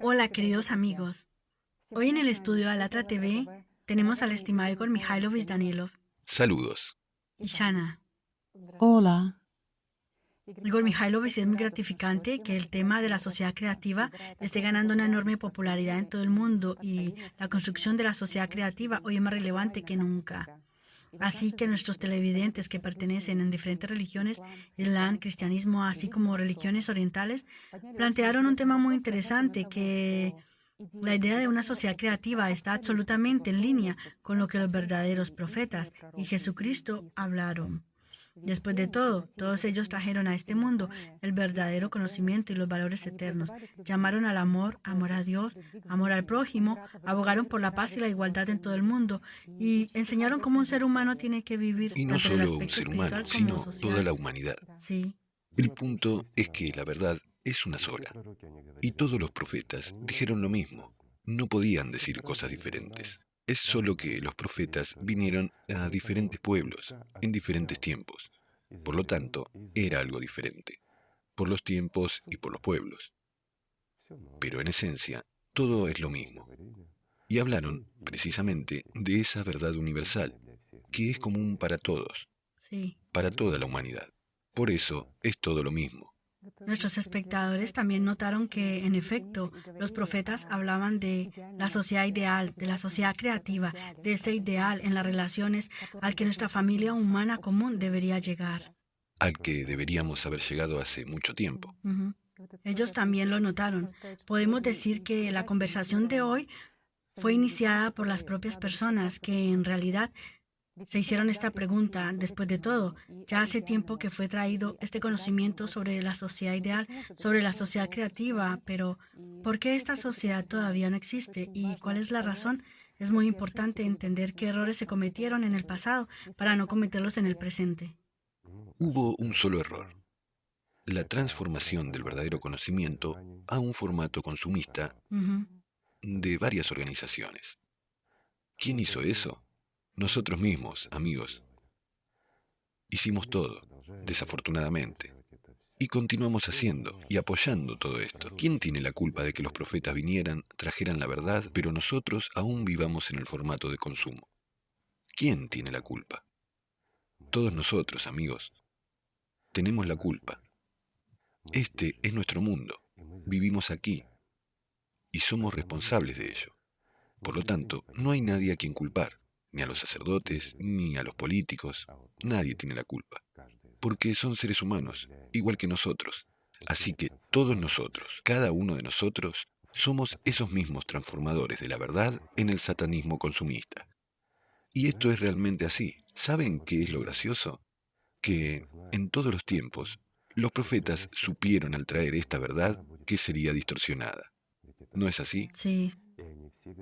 Hola, queridos amigos. Hoy en el estudio Alatra TV tenemos al estimado Igor Mikhailovich Danilov Saludos. y Shana. Hola. Igor Mikhailovich, es muy gratificante que el tema de la sociedad creativa esté ganando una enorme popularidad en todo el mundo y la construcción de la sociedad creativa hoy es más relevante que nunca. Así que nuestros televidentes que pertenecen en diferentes religiones, Islam, cristianismo, así como religiones orientales, plantearon un tema muy interesante que la idea de una sociedad creativa está absolutamente en línea con lo que los verdaderos profetas y Jesucristo hablaron. Después de todo, todos ellos trajeron a este mundo el verdadero conocimiento y los valores eternos. Llamaron al amor, amor a Dios, amor al prójimo, abogaron por la paz y la igualdad en todo el mundo y enseñaron cómo un ser humano tiene que vivir Y no tanto en el solo un aspecto ser humano, espiritual como sino toda social. la humanidad. Sí, El punto es que la verdad es una sola. Y todos los profetas dijeron lo mismo. No podían decir cosas diferentes. Es solo que los profetas vinieron a diferentes pueblos, en diferentes tiempos. Por lo tanto, era algo diferente, por los tiempos y por los pueblos. Pero en esencia, todo es lo mismo. Y hablaron, precisamente, de esa verdad universal, que es común para todos, sí. para toda la humanidad. Por eso es todo lo mismo. Nuestros espectadores también notaron que, en efecto, los profetas hablaban de la sociedad ideal, de la sociedad creativa, de ese ideal en las relaciones al que nuestra familia humana común debería llegar. Al que deberíamos haber llegado hace mucho tiempo. Ujú. Ellos también lo notaron. Podemos decir que la conversación de hoy fue iniciada por las propias personas que, en realidad, se hicieron esta pregunta. Después de todo, ya hace tiempo que fue traído este conocimiento sobre la sociedad ideal, sobre la sociedad creativa, pero ¿por qué esta sociedad todavía no existe y cuál es la razón? Es muy importante entender qué errores se cometieron en el pasado para no cometerlos en el presente. Hubo un solo error: la transformación del verdadero conocimiento a un formato consumista Ujú. de varias organizaciones. ¿Quién hizo eso? Nosotros mismos, amigos. Hicimos todo, desafortunadamente. Y continuamos haciendo y apoyando todo esto. ¿Quién tiene la culpa de que los profetas vinieran, trajeran la verdad, pero nosotros aún vivamos en el formato de consumo? ¿Quién tiene la culpa? Todos nosotros, amigos. Tenemos la culpa. Este es nuestro mundo. Vivimos aquí y somos responsables de ello. Por lo tanto, no hay nadie a quien culpar, ni a los sacerdotes, ni a los políticos. Nadie tiene la culpa, porque son seres humanos, igual que nosotros. Así que todos nosotros, cada uno de nosotros, somos esos mismos transformadores de la verdad en el satanismo consumista. Y esto es realmente así. ¿Saben qué es lo gracioso? Que en todos los tiempos, los profetas supieron al traer esta verdad que sería distorsionada. ¿No es así? Sí.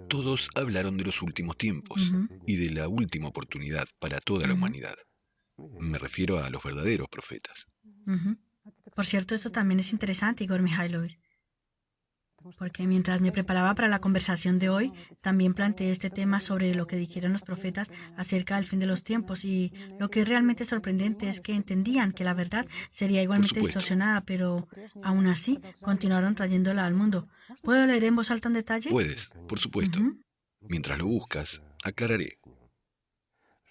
Todos hablaron de los últimos tiempos Ujú, y de la última oportunidad para toda la ujú, humanidad. Me refiero a los verdaderos profetas. ujú. Por cierto, esto también es interesante, Igor Mikhailovich, porque mientras me preparaba para la conversación de hoy, también planteé este tema sobre lo que dijeron los profetas acerca del fin de los tiempos y lo que es realmente sorprendente es que entendían que la verdad sería Por igualmente supuesto, distorsionada, pero aún así continuaron trayéndola al mundo. ¿Puedo leer en voz alta un detalle? puedes, por supuesto. Ujú. Mientras lo buscas, aclararé.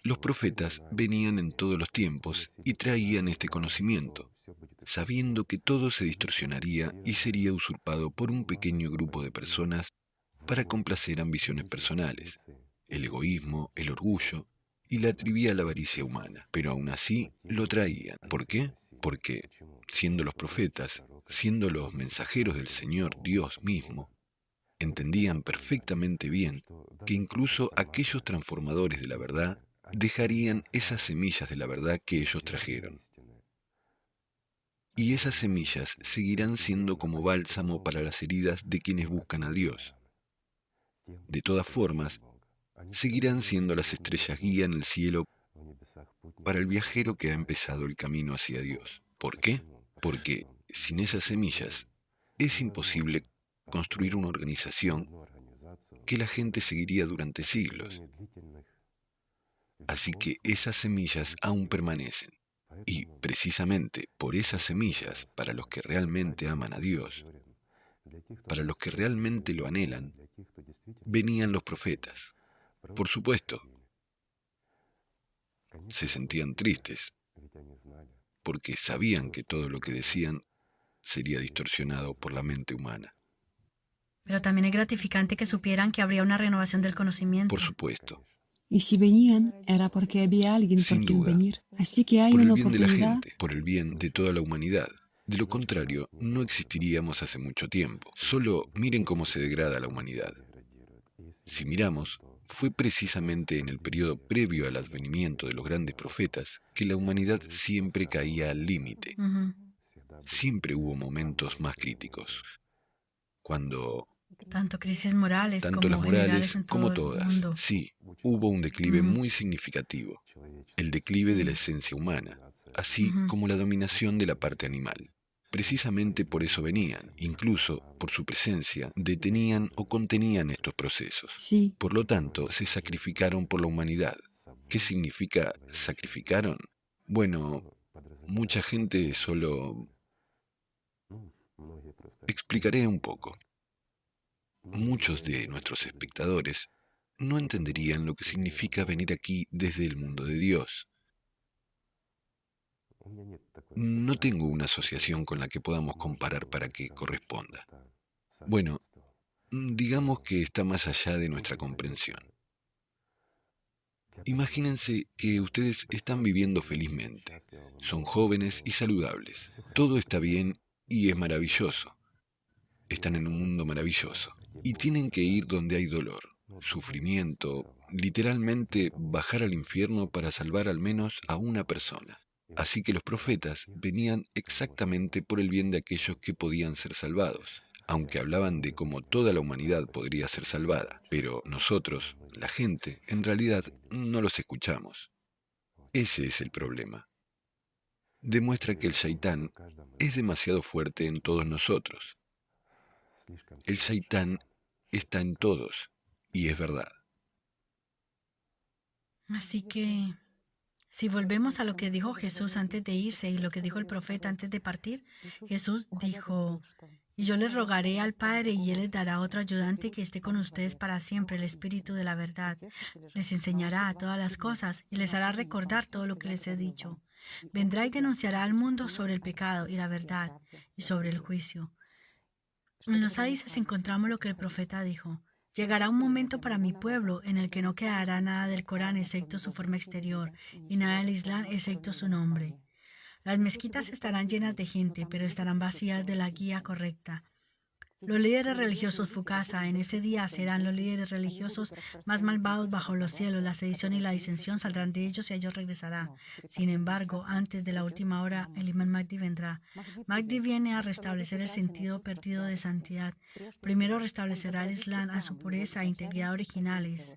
Los profetas venían en todos los tiempos y traían este conocimiento, sabiendo que todo se distorsionaría y sería usurpado por un pequeño grupo de personas para complacer ambiciones personales, el egoísmo, el orgullo y la trivial avaricia humana. Pero aún así lo traían. ¿Por qué? Porque, siendo los profetas, siendo los mensajeros del Señor Dios mismo, entendían perfectamente bien que incluso aquellos transformadores de la verdad dejarían esas semillas de la verdad que ellos trajeron. Y esas semillas seguirán siendo como bálsamo para las heridas de quienes buscan a Dios. De todas formas, seguirán siendo las estrellas guía en el cielo para el viajero que ha empezado el camino hacia Dios. ¿Por qué? Porque sin esas semillas es imposible construir una organización que la gente seguiría durante siglos. Así que esas semillas aún permanecen. Y precisamente por esas semillas, para los que realmente aman a Dios, Para los que realmente lo anhelan, venían los profetas. Por supuesto, se sentían tristes porque sabían que todo lo que decían sería distorsionado por la mente humana. Pero también es gratificante que supieran que habría una renovación del conocimiento. Por supuesto, Y si venían, era porque había alguien por sin quien duda, venir. Así que hay por el una bien de la oportunidad. gente, por el bien de toda la humanidad. De lo contrario, no existiríamos hace mucho tiempo. Solo miren cómo se degrada la humanidad. Si miramos, fue precisamente en el periodo previo al advenimiento de los grandes profetas que la humanidad siempre caía al límite. Ujú. Siempre hubo momentos más críticos, cuando Tanto crisis morales tanto las como generales morales en como todo el todas, mundo. sí, hubo un declive Ujú. muy significativo, el declive de la Sí. esencia humana, así Ujú. como la dominación de la parte animal. Precisamente por eso venían, incluso por su presencia, detenían o contenían estos procesos. Sí, Por lo tanto, se sacrificaron por la humanidad. ¿Qué significa sacrificaron? Bueno, mucha gente solo... Explicaré un poco. Muchos de nuestros espectadores no entenderían lo que significa venir aquí desde el mundo de Dios. No tengo una asociación con la que podamos comparar para que corresponda. Bueno, digamos que está más allá de nuestra comprensión. Imagínense que ustedes están viviendo felizmente. Son jóvenes y saludables. Todo está bien y es maravilloso. Están en un mundo maravilloso. Y tienen que ir donde hay dolor, sufrimiento, literalmente bajar al infierno para salvar al menos a una persona. Así que los profetas venían exactamente por el bien de aquellos que podían ser salvados, aunque hablaban de cómo toda la humanidad podría ser salvada, pero nosotros, la gente, en realidad no los escuchamos. Ese es el problema. Demuestra que el Shaitán es demasiado fuerte en todos nosotros. El Shaitán está en todos, y es verdad. Así que, si volvemos a lo que dijo Jesús antes de irse y lo que dijo el profeta antes de partir, Jesús dijo, y yo les rogaré al Padre y Él les dará otro ayudante que esté con ustedes para siempre, el Espíritu de la verdad. Les enseñará todas las cosas y les hará recordar todo lo que les he dicho. Vendrá y denunciará al mundo sobre el pecado y la verdad y sobre el juicio. En los hadices encontramos lo que el profeta dijo. Llegará un momento para mi pueblo en el que no quedará nada del Corán excepto su forma exterior y nada del Islam excepto su nombre. Las mezquitas estarán llenas de gente, pero estarán vacías de la guía correcta. Los líderes religiosos Fukasa en ese día serán los líderes religiosos más malvados bajo los cielos. La sedición y la disensión saldrán de ellos y a ellos regresará. Sin embargo, antes de la última hora, el imán Mahdi vendrá. Mahdi viene a restablecer el sentido perdido de santidad. Primero restablecerá el Islam a su pureza e integridad originales.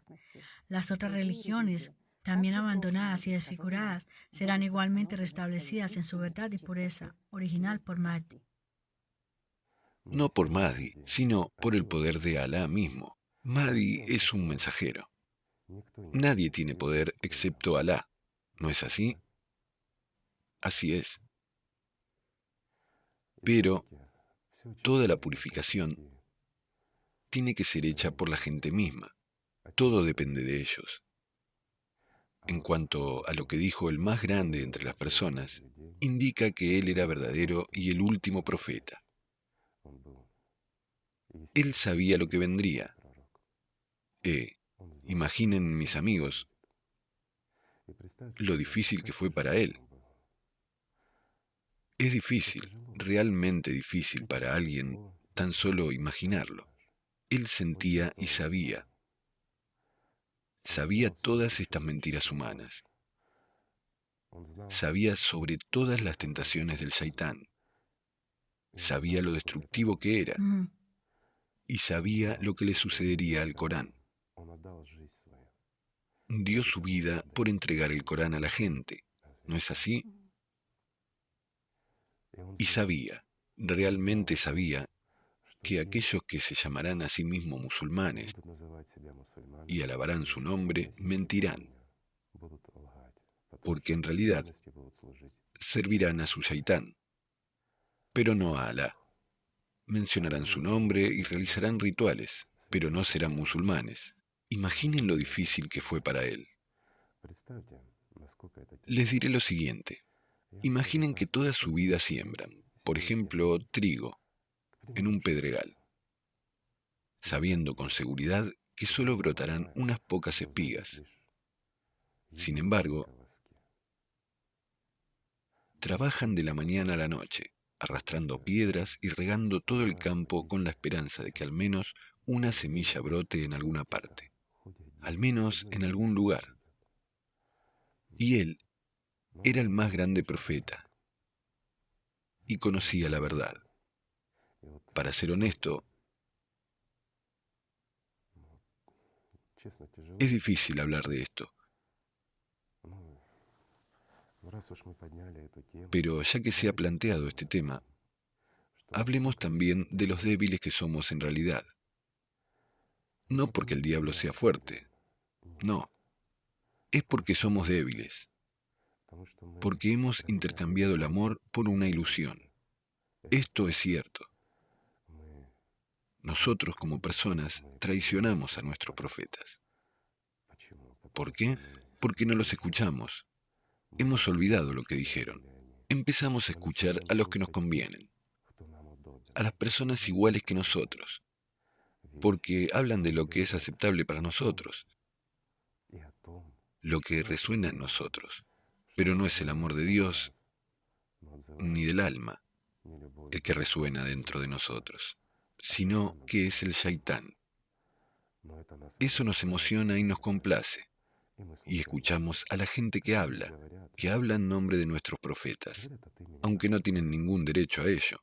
Las otras religiones, también abandonadas y desfiguradas, serán igualmente restablecidas en su verdad y pureza original por Mahdi. No por Mahdi, sino por el poder de Alá mismo. Mahdi es un mensajero. Nadie tiene poder excepto Alá. ¿No es así? Así es. Pero toda la purificación tiene que ser hecha por la gente misma. Todo depende de ellos. En cuanto a lo que dijo el más grande entre las personas, indica que él era verdadero y el último profeta. Él sabía lo que vendría. Imaginen, mis amigos, lo difícil que fue para él. Es difícil, realmente difícil para alguien tan solo imaginarlo. Él sentía y sabía. Sabía todas estas mentiras humanas. Sabía sobre todas las tentaciones del Shaitán. Sabía lo destructivo que era. Y sabía lo que le sucedería al Corán. Dio su vida por entregar el Corán a la gente. ¿No es así? Y sabía, realmente sabía, que aquellos que se llamarán a sí mismos musulmanes y alabarán su nombre, mentirán, porque en realidad servirán a su Shaitán, pero no a Alá. mencionarán su nombre y realizarán rituales, pero no serán musulmanes. Imaginen lo difícil que fue para él. Les diré lo siguiente. Imaginen que toda su vida siembran, por ejemplo, trigo, en un pedregal, sabiendo con seguridad que solo brotarán unas pocas espigas. Sin embargo, trabajan de la mañana a la noche, arrastrando piedras y regando todo el campo con la esperanza de que al menos una semilla brote en alguna parte, al menos en algún lugar. Y él era el más grande profeta y conocía la verdad. Para ser honesto, es difícil hablar de esto, pero ya que se ha planteado este tema, hablemos también de los débiles que somos en realidad. No porque el diablo sea fuerte, no, es porque somos débiles, porque hemos intercambiado el amor por una ilusión. Esto es cierto. Nosotros como personas traicionamos a nuestros profetas. ¿Por qué? Porque no los escuchamos. Hemos olvidado lo que dijeron. Empezamos a escuchar a los que nos convienen, a las personas iguales que nosotros, porque hablan de lo que es aceptable para nosotros, lo que resuena en nosotros, pero no es el amor de Dios ni del alma el que resuena dentro de nosotros, sino que es el Shaitán. Eso nos emociona y nos complace, y escuchamos a la gente que habla en nombre de nuestros profetas, aunque no tienen ningún derecho a ello.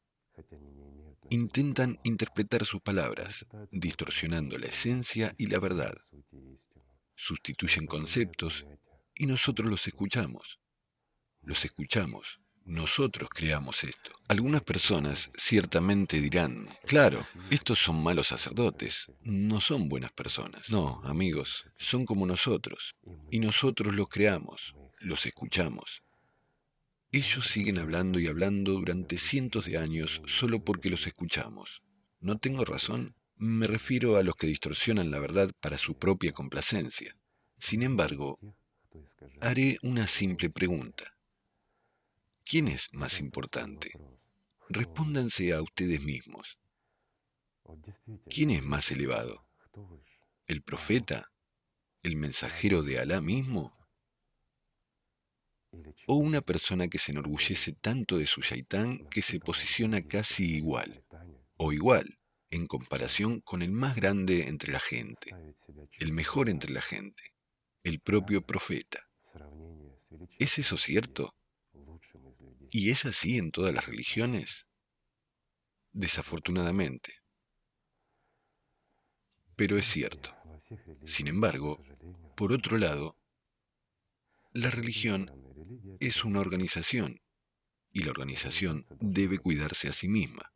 Intentan interpretar sus palabras, distorsionando la esencia y la verdad. Sustituyen conceptos y nosotros los escuchamos. Nosotros creamos esto. Algunas personas ciertamente dirán, claro, estos son malos sacerdotes, no son buenas personas. No, amigos, son como nosotros, y nosotros los creamos, los escuchamos. Ellos siguen hablando y hablando durante cientos de años solo porque los escuchamos. ¿No tengo razón? Me refiero a los que distorsionan la verdad para su propia complacencia. Sin embargo, haré una simple pregunta. ¿Quién es más importante? Respóndanse a ustedes mismos. ¿Quién es más elevado? ¿El profeta? ¿El mensajero de Alá mismo? ¿O una persona que se enorgullece tanto de su shaitán que se posiciona casi igual, o igual, en comparación con el más grande entre la gente, el mejor entre la gente, el propio profeta? ¿Es eso cierto? ¿Y es así en todas las religiones? Desafortunadamente. Pero es cierto. Sin embargo, por otro lado, la religión es una organización, y la organización debe cuidarse a sí misma.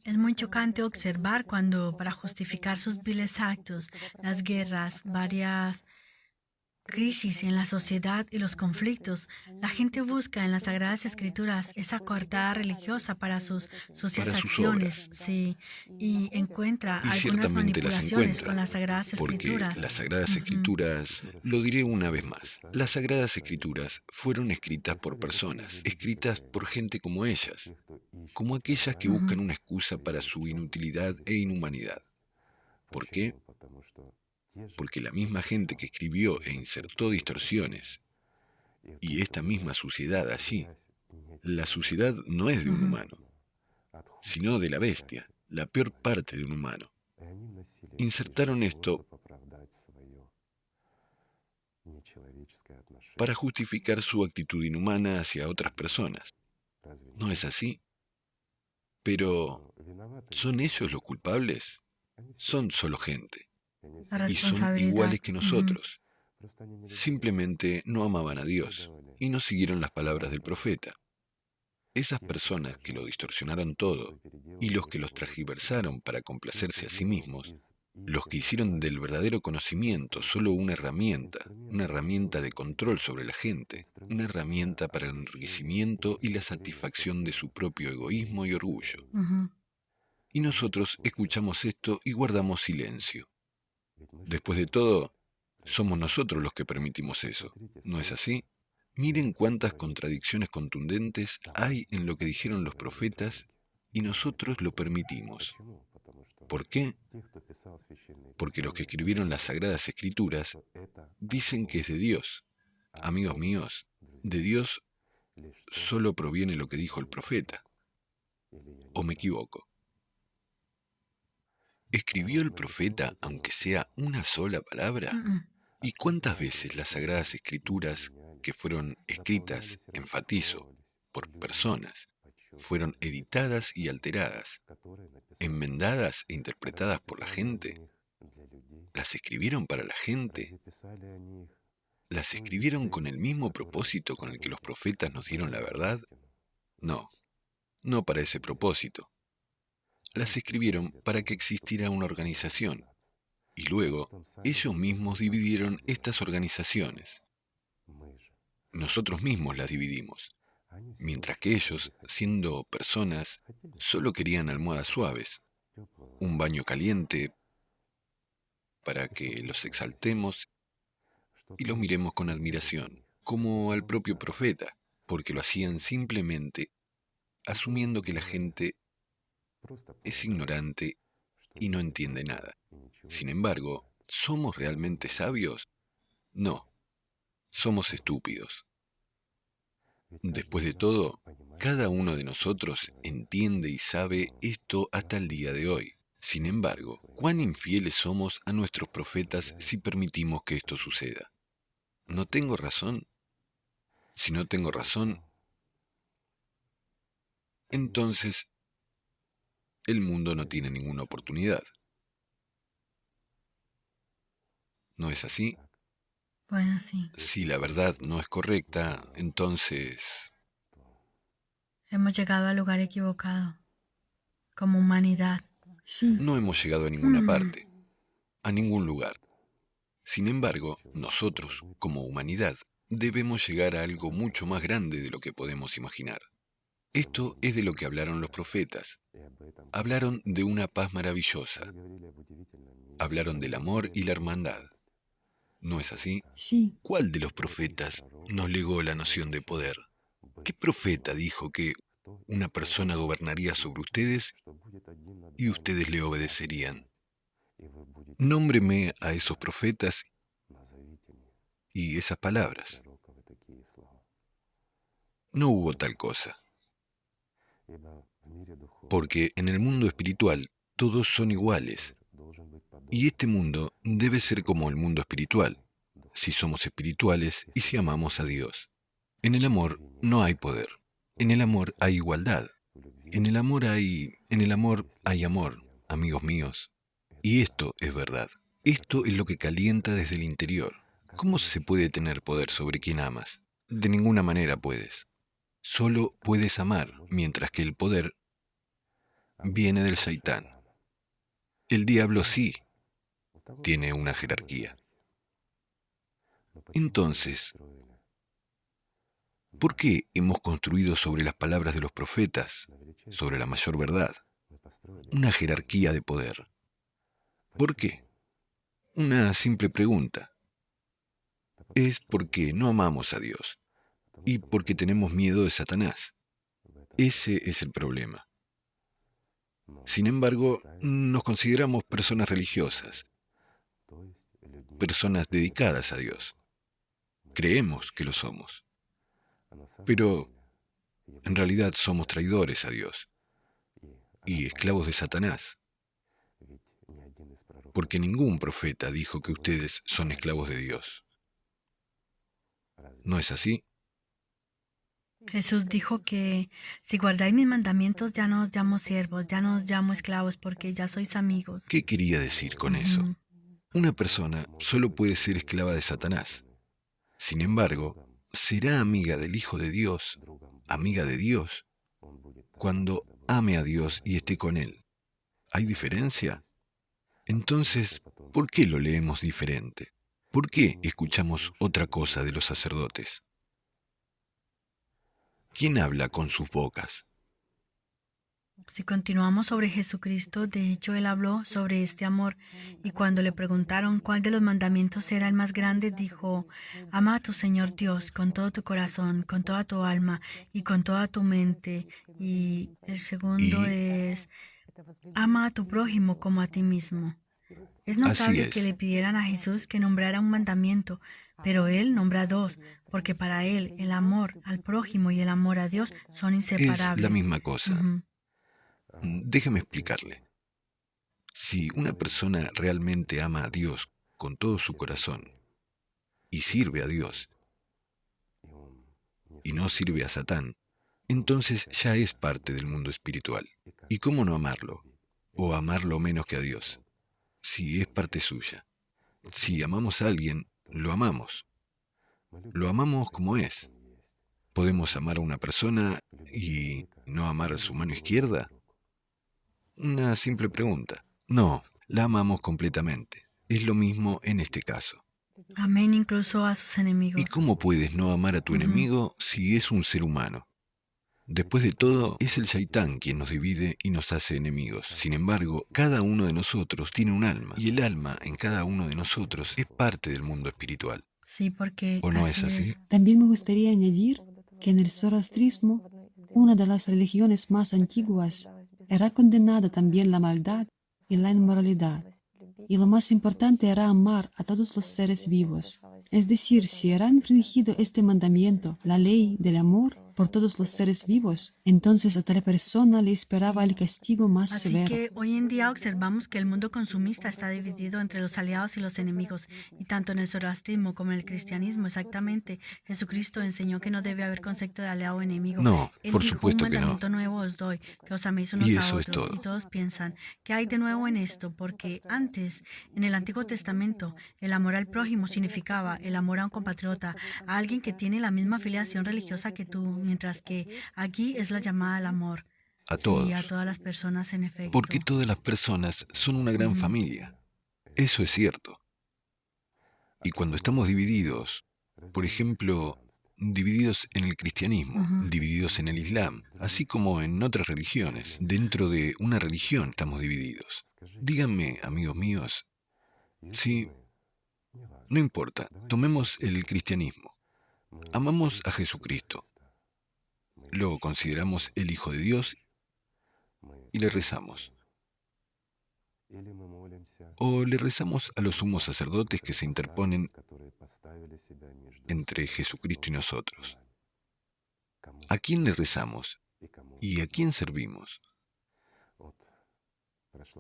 Es muy chocante observar cuando, para justificar sus viles actos, las guerras, varias crisis en la sociedad y los conflictos, la gente busca en las Sagradas Escrituras esa coartada religiosa para sus sucias Para sus acciones, obras. sí, y encuentra Y algunas ciertamente las manipulaciones con encuentra, las Sagradas porque Escrituras. las Sagradas Ujú. Escrituras, lo diré una vez más, las Sagradas Escrituras fueron escritas por personas, escritas por gente como ellas, como aquellas que buscan Ujú. una excusa para su inutilidad e inhumanidad. ¿Por qué? Porque la misma gente que escribió e insertó distorsiones, y esta misma suciedad allí, la suciedad no es de un Ujú. humano, sino de la bestia, la peor parte de un humano. Insertaron esto para justificar su actitud inhumana hacia otras personas. ¿No es así? Pero, ¿son ellos los culpables? Son solo gente, La y son responsabilidad. iguales que Ujú. nosotros. Simplemente no amaban a Dios y no siguieron las palabras del profeta. Esas personas que lo distorsionaron todo y los que los transgiversaron para complacerse a sí mismos, los que hicieron del verdadero conocimiento solo una herramienta de control sobre la gente, una herramienta para el enriquecimiento y la satisfacción de su propio egoísmo y orgullo. Ujú. Y nosotros escuchamos esto y guardamos silencio. Después de todo, somos nosotros los que permitimos eso, ¿no es así? Miren cuántas contradicciones contundentes hay en lo que dijeron los profetas y nosotros lo permitimos. ¿Por qué? Porque los que escribieron las Sagradas Escrituras dicen que es de Dios. Amigos míos, de Dios solo proviene lo que dijo el profeta. ¿O me equivoco? ¿Escribió el profeta aunque sea una sola palabra? ¿Y cuántas veces las Sagradas Escrituras que fueron escritas, enfatizo, por personas, fueron editadas y alteradas, enmendadas e interpretadas por la gente? ¿Las escribieron para la gente? ¿Las escribieron con el mismo propósito con el que los profetas nos dieron la verdad? No, no para ese propósito. Las escribieron para que existiera una organización, y luego ellos mismos dividieron estas organizaciones. Nosotros mismos las dividimos, mientras que ellos, siendo personas, solo querían almohadas suaves, un baño caliente para que los exaltemos y los miremos con admiración, como al propio profeta, porque lo hacían simplemente asumiendo que la gente es ignorante y no entiende nada. Sin embargo, ¿somos realmente sabios? No, somos estúpidos. Después de todo, cada uno de nosotros entiende y sabe esto hasta el día de hoy. Sin embargo, ¿cuán infieles somos a nuestros profetas si permitimos que esto suceda? ¿No tengo razón? Si no tengo razón, entonces el mundo no tiene ninguna oportunidad. ¿No es así? Bueno, sí. Si la verdad no es correcta, entonces Hemos llegado al lugar equivocado, como humanidad. Sí, no hemos llegado a ninguna parte, a ningún lugar. Sin embargo, nosotros, como humanidad, debemos llegar a algo mucho más grande de lo que podemos imaginar. Esto es de lo que hablaron los profetas. Hablaron de una paz maravillosa. Hablaron del amor y la hermandad. ¿No es así? sí, ¿Cuál de los profetas nos legó la noción de poder? ¿Qué profeta dijo que una persona gobernaría sobre ustedes y ustedes le obedecerían? Nómbreme a esos profetas y esas palabras. No hubo tal cosa. Porque en el mundo espiritual todos son iguales. Y este mundo debe ser como el mundo espiritual, si somos espirituales y si amamos a Dios. En el amor no hay poder. En el amor hay igualdad. En el amor hay amor, amigos míos. Y esto es verdad. Esto es lo que calienta desde el interior. ¿Cómo se puede tener poder sobre quien amas? De ninguna manera puedes. Solo puedes amar, mientras que el poder viene del Saitán. El diablo sí tiene una jerarquía. Entonces, ¿por qué hemos construido sobre las palabras de los profetas, sobre la mayor verdad, una jerarquía de poder? ¿Por qué? Una simple pregunta. Es porque no amamos a Dios y porque tenemos miedo de Satanás. Ese es el problema. Sin embargo, nos consideramos personas religiosas, personas dedicadas a Dios. Creemos que lo somos, pero en realidad somos traidores a Dios y esclavos de Satanás, porque ningún profeta dijo que ustedes son esclavos de Dios. ¿No es así? Jesús dijo que si guardáis mis mandamientos ya no os llamo siervos, ya no os llamo esclavos porque ya sois amigos. ¿Qué quería decir con eso? Ujú. Una persona solo puede ser esclava de Satanás. Sin embargo, será amiga del Hijo de Dios, amiga de Dios, cuando ame a Dios y esté con Él. ¿Hay diferencia? Entonces, ¿por qué lo leemos diferente? ¿Por qué escuchamos otra cosa de los sacerdotes? ¿Quién habla con sus bocas? Si continuamos sobre Jesucristo, de hecho, Él habló sobre este amor y cuando le preguntaron cuál de los mandamientos era el más grande, dijo, ama a tu Señor Dios con todo tu corazón, con toda tu alma y con toda tu mente. Y el segundo Y es, ama a tu prójimo como a ti mismo. Es así notable que es, le pidieran a Jesús que nombrara un mandamiento, pero Él nombra dos, porque para Él el amor al prójimo y el amor a Dios son es la inseparables. misma cosa. Ujú. Déjeme explicarle. Si una persona realmente ama a Dios con todo su corazón y sirve a Dios y no sirve a Satán, entonces ya es parte del mundo espiritual. ¿Y cómo no amarlo? O amarlo menos que a Dios, si es parte suya. Si amamos a alguien, lo amamos. Lo amamos como es. ¿Podemos amar a una persona y no amar a su mano izquierda? Una simple pregunta. No, la amamos completamente. Es lo mismo en este caso. Amén incluso a sus ¿Y enemigos. cómo puedes no amar a tu Ujú. enemigo si es un ser humano? Después de todo, es el Shaitán quien nos divide y nos hace enemigos. Sin embargo, cada uno de nosotros tiene un alma, y el alma en cada uno de nosotros es parte del mundo espiritual. Sí, porque ¿O no es así así? es. También me gustaría añadir que en el zoroastrismo, una de las religiones más antiguas, era condenada también la maldad y la inmoralidad. Y lo más importante era amar a todos los seres vivos. Es decir, si era infringido este mandamiento, la ley del amor por todos los seres vivos, entonces a tal persona le esperaba el castigo más Así severo. que hoy en día observamos que el mundo consumista está dividido entre los aliados y los enemigos, y tanto en el zoroastrismo como en el cristianismo, exactamente. Jesucristo enseñó que no debe haber concepto de aliado o enemigo. No, Él por dijo, un supuesto que no. mandamiento nuevo os doy, que os améis Y unos a eso es otros. Y todo. todos piensan, ¿qué hay de nuevo en esto? Porque antes, en el Antiguo Testamento, el amor al prójimo significaba el amor a un compatriota, a alguien que tiene la misma afiliación religiosa que tú, mientras que aquí es la llamada al amor. A Sí, a todos. todas las personas en Porque efecto. todas las personas son una gran Ujú, familia. Eso es cierto. Y cuando estamos divididos, por ejemplo, divididos en el cristianismo, ujú. divididos en el islam, así como en otras religiones, dentro de una religión estamos divididos. Díganme, amigos míos, si, no importa, tomemos el cristianismo. Amamos a Jesucristo, lo consideramos el Hijo de Dios y le rezamos. O le rezamos a los sumos sacerdotes que se interponen entre Jesucristo y nosotros. ¿A quién le rezamos y a quién servimos?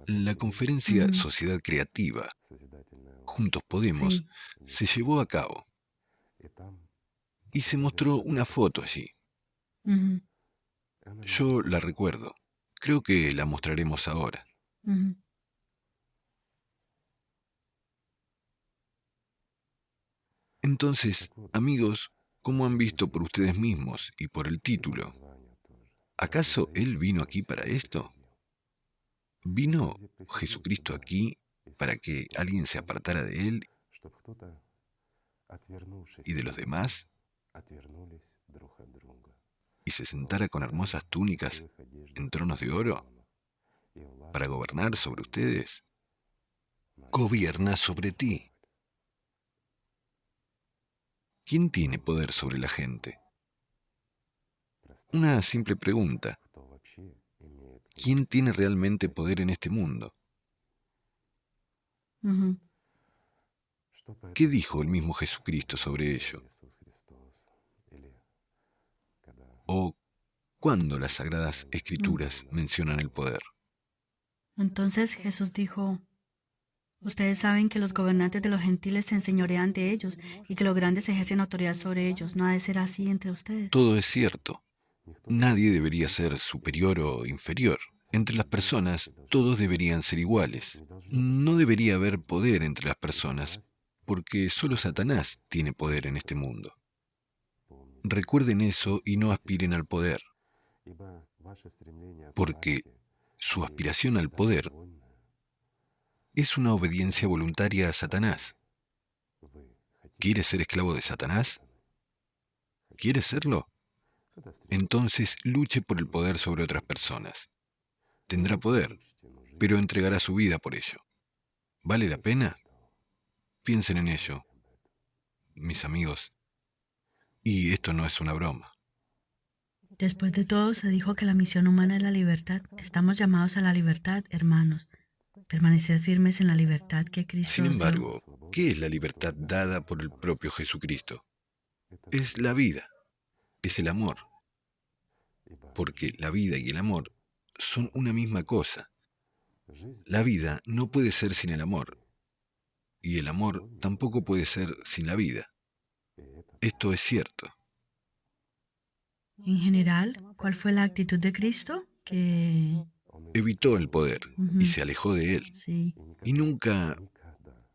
La conferencia Ujú, Sociedad Creativa, Juntos Podemos, sí. se llevó a cabo y se mostró una foto allí. Ujú, Yo la recuerdo. Creo que la mostraremos ahora. ujú. Entonces, amigos, como han visto por ustedes mismos y por el título, ¿acaso Él vino aquí para esto? ¿Vino Jesucristo aquí para que alguien se apartara de Él y de los demás y se sentara con hermosas túnicas en tronos de oro para gobernar sobre ustedes? Gobierna sobre ti. ¿Quién tiene poder sobre la gente? Una simple pregunta. ¿Quién tiene realmente poder en este mundo? Ujú. ¿Qué dijo el mismo Jesucristo sobre ello? ¿O cuándo las Sagradas Mm. Escrituras mencionan el poder? Entonces Jesús dijo, ustedes saben que los gobernantes de los gentiles se enseñorean de ellos y que los grandes ejercen autoridad sobre ellos. No ha de ser así entre ustedes. Todo es cierto. Nadie debería ser superior o inferior. Entre las personas, todos deberían ser iguales. No debería haber poder entre las personas, porque solo Satanás tiene poder en este mundo. Recuerden eso y no aspiren al poder, porque su aspiración al poder es una obediencia voluntaria a Satanás. ¿Quieres ser esclavo de Satanás? ¿Quieres serlo? Entonces luche por el poder sobre otras personas. tendrá poder, pero entregará su vida por ello. ¿Vale la pena? Piensen en ello, mis amigos. Y esto no es una broma. Después de todo, se dijo que la misión humana es la libertad. Estamos llamados a la libertad, hermanos. Permaneced firmes en la libertad que Cristo Sin os dio. embargo, ¿qué es la libertad dada por el propio Jesucristo? Es la vida, es el amor, porque la vida y el amor son una misma cosa. La vida no puede ser sin el amor, y el amor tampoco puede ser sin la vida. Esto es cierto. En general, ¿cuál fue la actitud de Cristo? Que Evitó el poder y Ujú. se alejó de él. Sí. Y nunca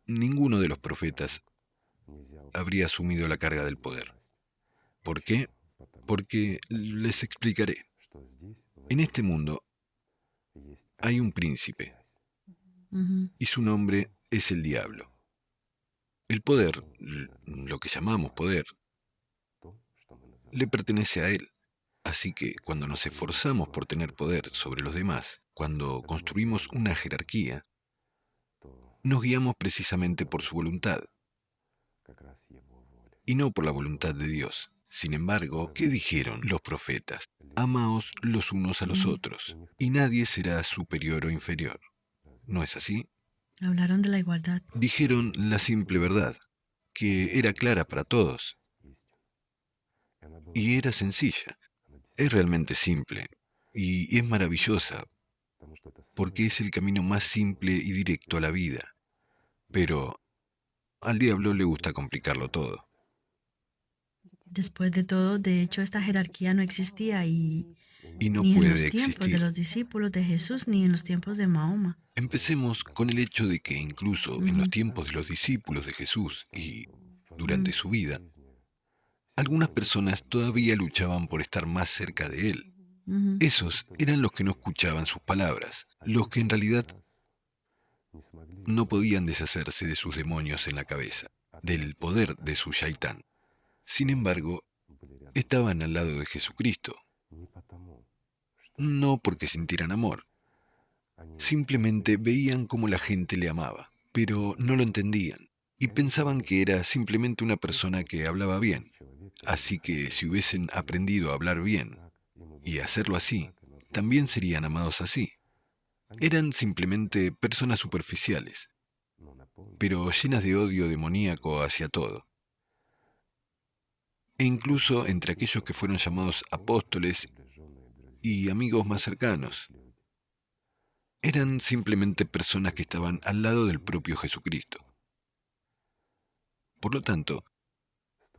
ninguno de los profetas habría asumido la carga del poder. ¿Por qué? Porque les explicaré. En este mundo hay un príncipe Ujú. y su nombre es el diablo. El poder, lo que llamamos poder, le pertenece a él. Así que cuando nos esforzamos por tener poder sobre los demás, cuando construimos una jerarquía, nos guiamos precisamente por su voluntad y no por la voluntad de Dios. Sin embargo, ¿qué dijeron los profetas? Amaos los unos a los otros, y nadie será superior o inferior. ¿No es así? Hablaron de la igualdad. Dijeron la simple verdad, que era clara para todos, y era sencilla. Es realmente simple, y es maravillosa, porque es el camino más simple y directo a la vida. Pero al diablo le gusta complicarlo todo. Después de todo, de hecho, esta jerarquía no existía Y no ni en puede los tiempos de existir. los discípulos de Jesús ni en los tiempos de Mahoma. Empecemos con el hecho de que incluso en los tiempos de los discípulos de Jesús y durante su vida, algunas personas todavía luchaban por estar más cerca de él. Ujú. Esos eran los que no escuchaban sus palabras, los que en realidad no podían deshacerse de sus demonios en la cabeza, del poder de su shaitán. Sin embargo, estaban al lado de Jesucristo, no porque sintieran amor, simplemente veían cómo la gente le amaba, pero no lo entendían y pensaban que era simplemente una persona que hablaba bien. Así que si hubiesen aprendido a hablar bien y a hacerlo así, también serían amados así. Eran simplemente personas superficiales, pero llenas de odio demoníaco hacia todo. E incluso entre aquellos que fueron llamados apóstoles y amigos más cercanos, eran simplemente personas que estaban al lado del propio Jesucristo. Por lo tanto,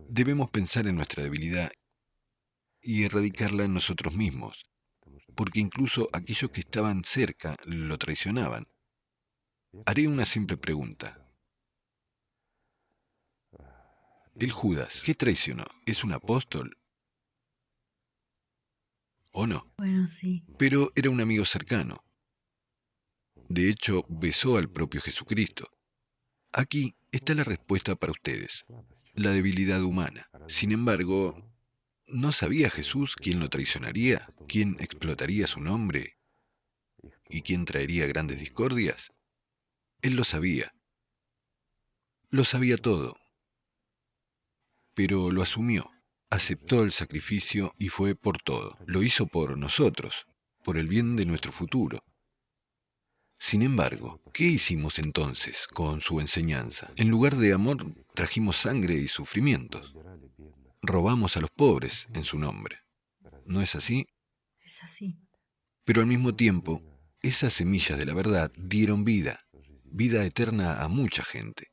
debemos pensar en nuestra debilidad y erradicarla en nosotros mismos, porque incluso aquellos que estaban cerca lo traicionaban. Haré una simple pregunta. ¿El Judas qué traicionó? ¿Es un apóstol o no? Bueno, sí. Pero era un amigo cercano. De hecho, besó al propio Jesucristo. Aquí está la respuesta para ustedes, la debilidad humana. Sin embargo, ¿no sabía Jesús quién lo traicionaría, quién explotaría su nombre y quién traería grandes discordias? Él lo sabía todo, pero lo asumió, aceptó el sacrificio y fue por todo. Lo hizo por nosotros, por el bien de nuestro futuro. Sin embargo, ¿qué hicimos entonces con su enseñanza? En lugar de amor, trajimos sangre y sufrimientos. Robamos a los pobres en su nombre. ¿No es así? Es así. Pero al mismo tiempo, esas semillas de la verdad dieron vida, vida eterna a mucha gente.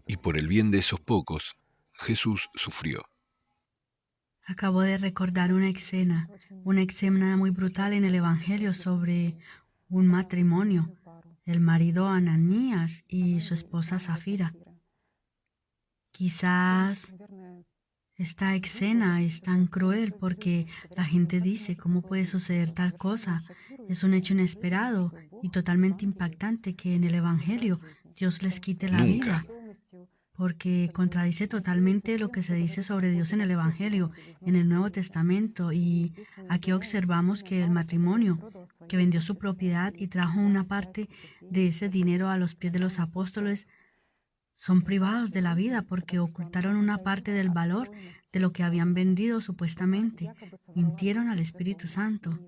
Y por el bien de esos pocos, Jesús sufrió. Acabo de recordar una escena muy brutal en el Evangelio sobre un matrimonio, el marido Ananías y su esposa Zafira. Quizás esta escena es tan cruel porque la gente dice, ¿cómo puede suceder tal cosa? Es un hecho inesperado y totalmente impactante que en el Evangelio Dios les quite la Nunca. vida. porque contradice totalmente lo que se dice sobre Dios en el Evangelio, en el Nuevo Testamento. Y aquí observamos que el matrimonio, que vendió su propiedad y trajo una parte de ese dinero a los pies de los apóstoles, son privados de la vida porque ocultaron una parte del valor de lo que habían vendido supuestamente. Mintieron al Espíritu Santo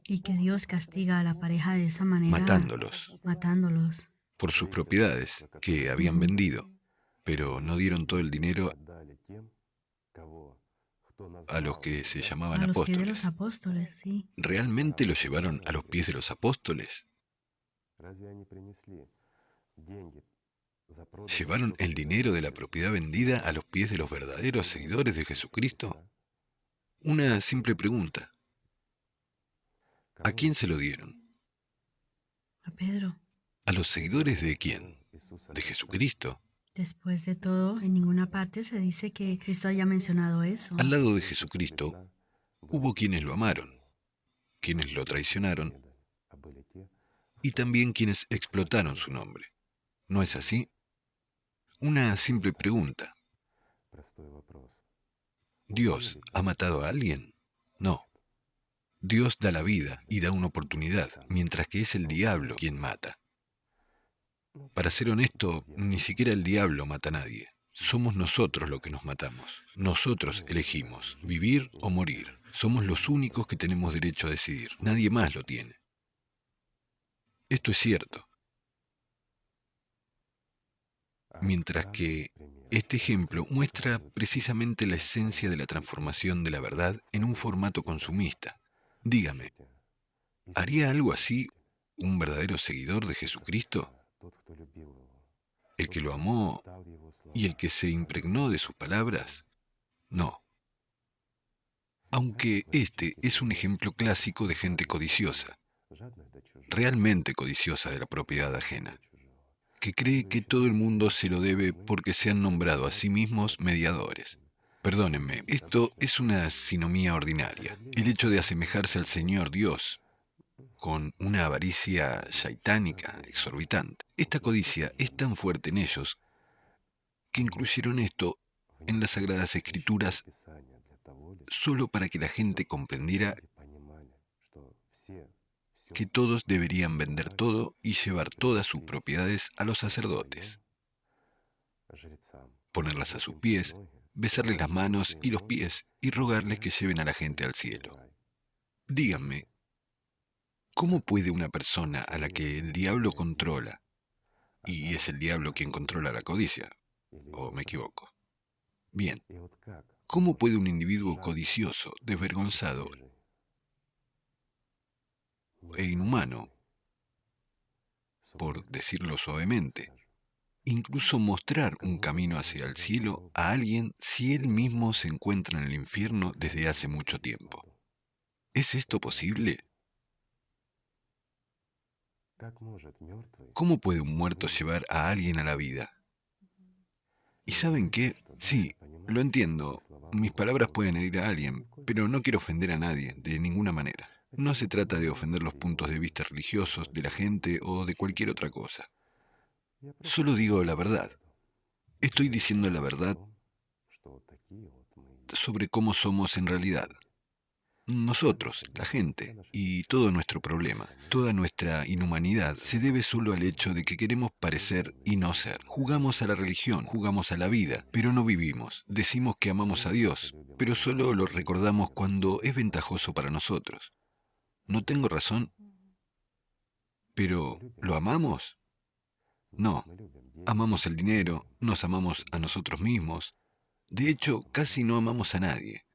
y que Dios castiga a la pareja de esa manera, matándolos matándolos. por sus propiedades que habían Ujú. vendido, pero no dieron todo el dinero a los que se llamaban A los pies de los apóstoles. apóstoles, sí. ¿Realmente lo llevaron a los pies de los apóstoles? ¿Llevaron el dinero de la propiedad vendida a los pies de los verdaderos seguidores de Jesucristo? Una simple pregunta. ¿A quién se lo dieron? A Pedro. ¿A los seguidores de quién? ¿De Jesucristo? Después de todo, en ninguna parte se dice que Cristo haya mencionado eso. Al lado de Jesucristo hubo quienes lo amaron, quienes lo traicionaron y también quienes explotaron su nombre. ¿No es así? Una simple pregunta. ¿Dios ha matado a alguien? No. Dios da la vida y da una oportunidad, mientras que es el diablo quien mata. Para ser honesto, ni siquiera el diablo mata a nadie. Somos nosotros los que nos matamos. Nosotros elegimos vivir o morir. Somos los únicos que tenemos derecho a decidir. Nadie más lo tiene. Esto es cierto. Mientras que este ejemplo muestra precisamente la esencia de la transformación de la verdad en un formato consumista. Dígame, ¿haría algo así un verdadero seguidor de Jesucristo? ¿El que lo amó y el que se impregnó de sus palabras? No. Aunque este es un ejemplo clásico de gente codiciosa, realmente codiciosa de la propiedad ajena, que cree que todo el mundo se lo debe porque se han nombrado a sí mismos mediadores. Perdónenme, esto es una sinomía ordinaria. El hecho de asemejarse al Señor Dios con una avaricia shaitánica exorbitante. Esta codicia es tan fuerte en ellos que incluyeron esto en las Sagradas Escrituras solo para que la gente comprendiera que todos deberían vender todo y llevar todas sus propiedades a los sacerdotes, ponerlas a sus pies, besarles las manos y los pies y rogarles que lleven a la gente al cielo. Díganme, ¿cómo puede una persona a la que el diablo controla, y es el diablo quien controla la codicia, o me equivoco? Bien, ¿cómo puede un individuo codicioso, desvergonzado e inhumano, por decirlo suavemente, incluso mostrar un camino hacia el cielo a alguien si él mismo se encuentra en el infierno desde hace mucho tiempo? ¿Es esto posible? ¿Cómo puede un muerto llevar a alguien a la vida? ¿Y saben qué? Sí, lo entiendo. Mis palabras pueden herir a alguien, pero no quiero ofender a nadie, de ninguna manera. No se trata de ofender los puntos de vista religiosos de la gente o de cualquier otra cosa. Solo digo la verdad. Estoy diciendo la verdad sobre cómo somos en realidad. Nosotros, la gente, y todo nuestro problema, toda nuestra inhumanidad se debe solo al hecho de que queremos parecer y no ser. Jugamos a la religión, jugamos a la vida, pero no vivimos. Decimos que amamos a Dios, pero solo lo recordamos cuando es ventajoso para nosotros. ¿No tengo razón? ¿Pero lo amamos? No. Amamos el dinero, nos amamos a nosotros mismos. De hecho, casi no amamos a nadie.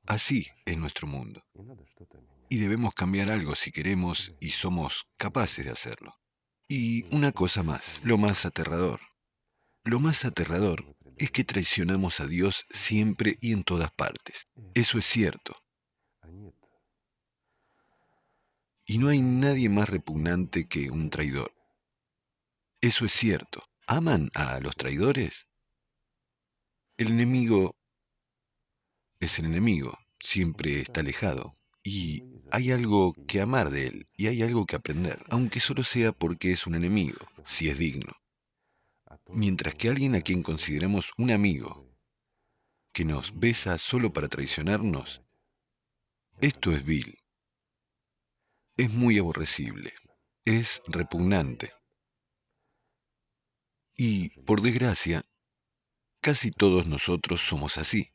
Así es nuestro mundo. Y debemos cambiar algo si queremos y somos capaces de hacerlo. Y una cosa más, lo más aterrador. Lo más aterrador es que traicionamos a Dios siempre y en todas partes. Eso es cierto. Y no hay nadie más repugnante que un traidor. Eso es cierto. ¿Aman a los traidores? El enemigo es el enemigo, siempre está alejado. Y hay algo que amar de él, y hay algo que aprender, aunque solo sea porque es un enemigo, si es digno. Mientras que alguien a quien consideramos un amigo, que nos besa solo para traicionarnos, esto es vil, es muy aborrecible, es repugnante. Y, por desgracia, casi todos nosotros somos así.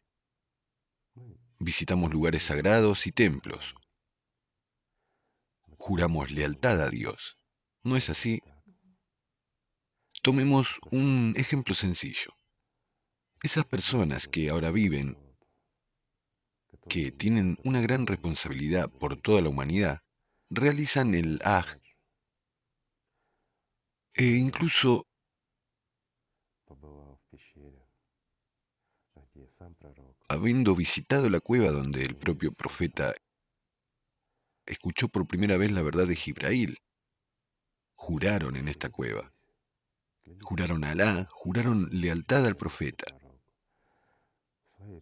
Visitamos lugares sagrados y templos. Juramos lealtad a Dios. ¿No es así? Tomemos un ejemplo sencillo. Esas personas que ahora viven, que tienen una gran responsabilidad por toda la humanidad, realizan el Hajj e incluso habiendo visitado la cueva donde el propio profeta escuchó por primera vez la verdad de Jibrail, juraron en esta cueva. Juraron a Alá, juraron lealtad al profeta,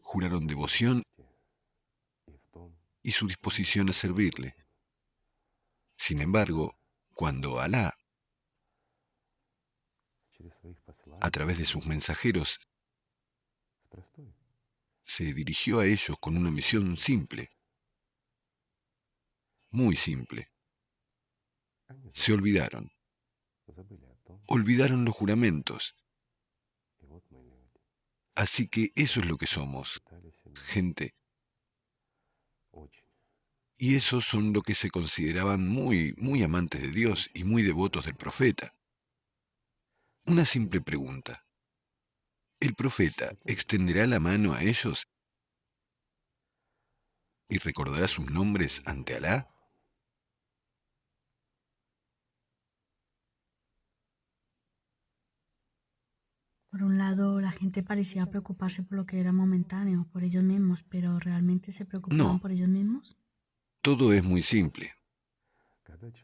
juraron devoción y su disposición a servirle. Sin embargo, cuando Alá, a través de sus mensajeros, se dirigió a ellos con una misión simple, muy simple, se olvidaron los juramentos. Así que eso es lo que somos, gente. Y esos son lo que se consideraban muy, muy amantes de Dios y muy devotos del profeta. Una simple pregunta. ¿El profeta extenderá la mano a ellos y recordará sus nombres ante Alá? Por un lado, la gente parecía preocuparse por lo que era momentáneo, por ellos mismos, pero ¿realmente se preocupaban No, por ellos mismos? todo es muy simple.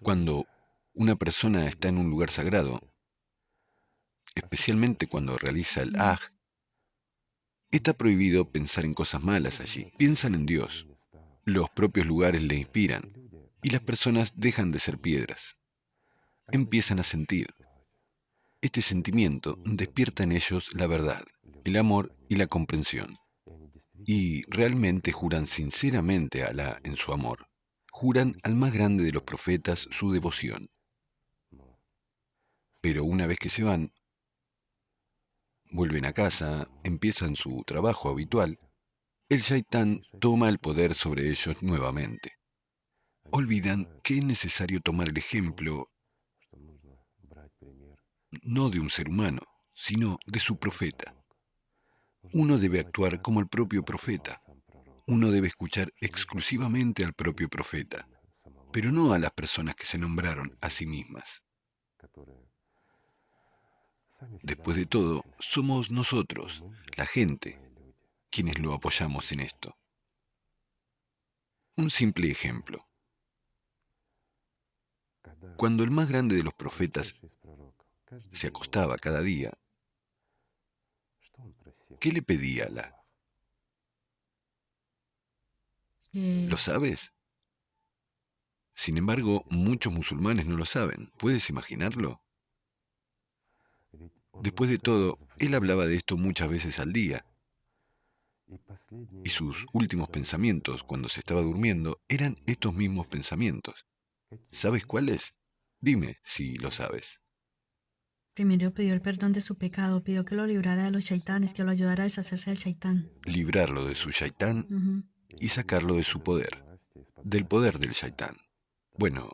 Cuando una persona está en un lugar sagrado, especialmente cuando realiza el Hajj, está prohibido pensar en cosas malas allí. Piensan en Dios. Los propios lugares le inspiran y las personas dejan de ser piedras. Empiezan a sentir. Este sentimiento despierta en ellos la verdad, el amor y la comprensión. Y realmente juran sinceramente a Alá en su amor. Juran al más grande de los profetas su devoción. Pero una vez que se van, vuelven a casa, empiezan su trabajo habitual, el Shaitán toma el poder sobre ellos nuevamente. Olvidan que es necesario tomar el ejemplo no de un ser humano, sino de su profeta. Uno debe actuar como el propio profeta. Uno debe escuchar exclusivamente al propio profeta, pero no a las personas que se nombraron a sí mismas. Después de todo, somos nosotros, la gente, quienes lo apoyamos en esto. Un simple ejemplo. Cuando el más grande de los profetas se acostaba cada día, ¿qué le pedía a Alá? ¿Lo sabes? Sin embargo, muchos musulmanes no lo saben. ¿Puedes imaginarlo? Después de todo, él hablaba de esto muchas veces al día. Y sus últimos pensamientos, cuando se estaba durmiendo, eran estos mismos pensamientos. ¿Sabes cuáles? Dime si lo sabes. Primero pidió el perdón de su pecado, pidió que lo librara de los shaitanes, que lo ayudara a deshacerse del shaitán. Librarlo de su shaitán y sacarlo de su poder, del poder del shaitán. Bueno,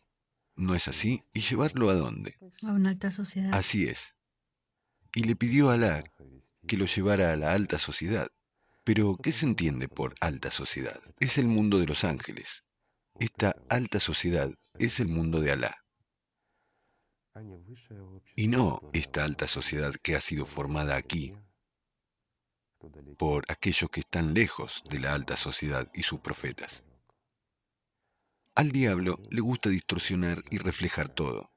¿no es así? ¿Y llevarlo a dónde? A una alta sociedad. Así es. Y le pidió a Alá que lo llevara a la alta sociedad. Pero, ¿qué se entiende por alta sociedad? Es el mundo de los ángeles. Esta alta sociedad es el mundo de Alá. Y no esta alta sociedad que ha sido formada aquí por aquellos que están lejos de la alta sociedad y sus profetas. Al diablo le gusta distorsionar y reflejar todo,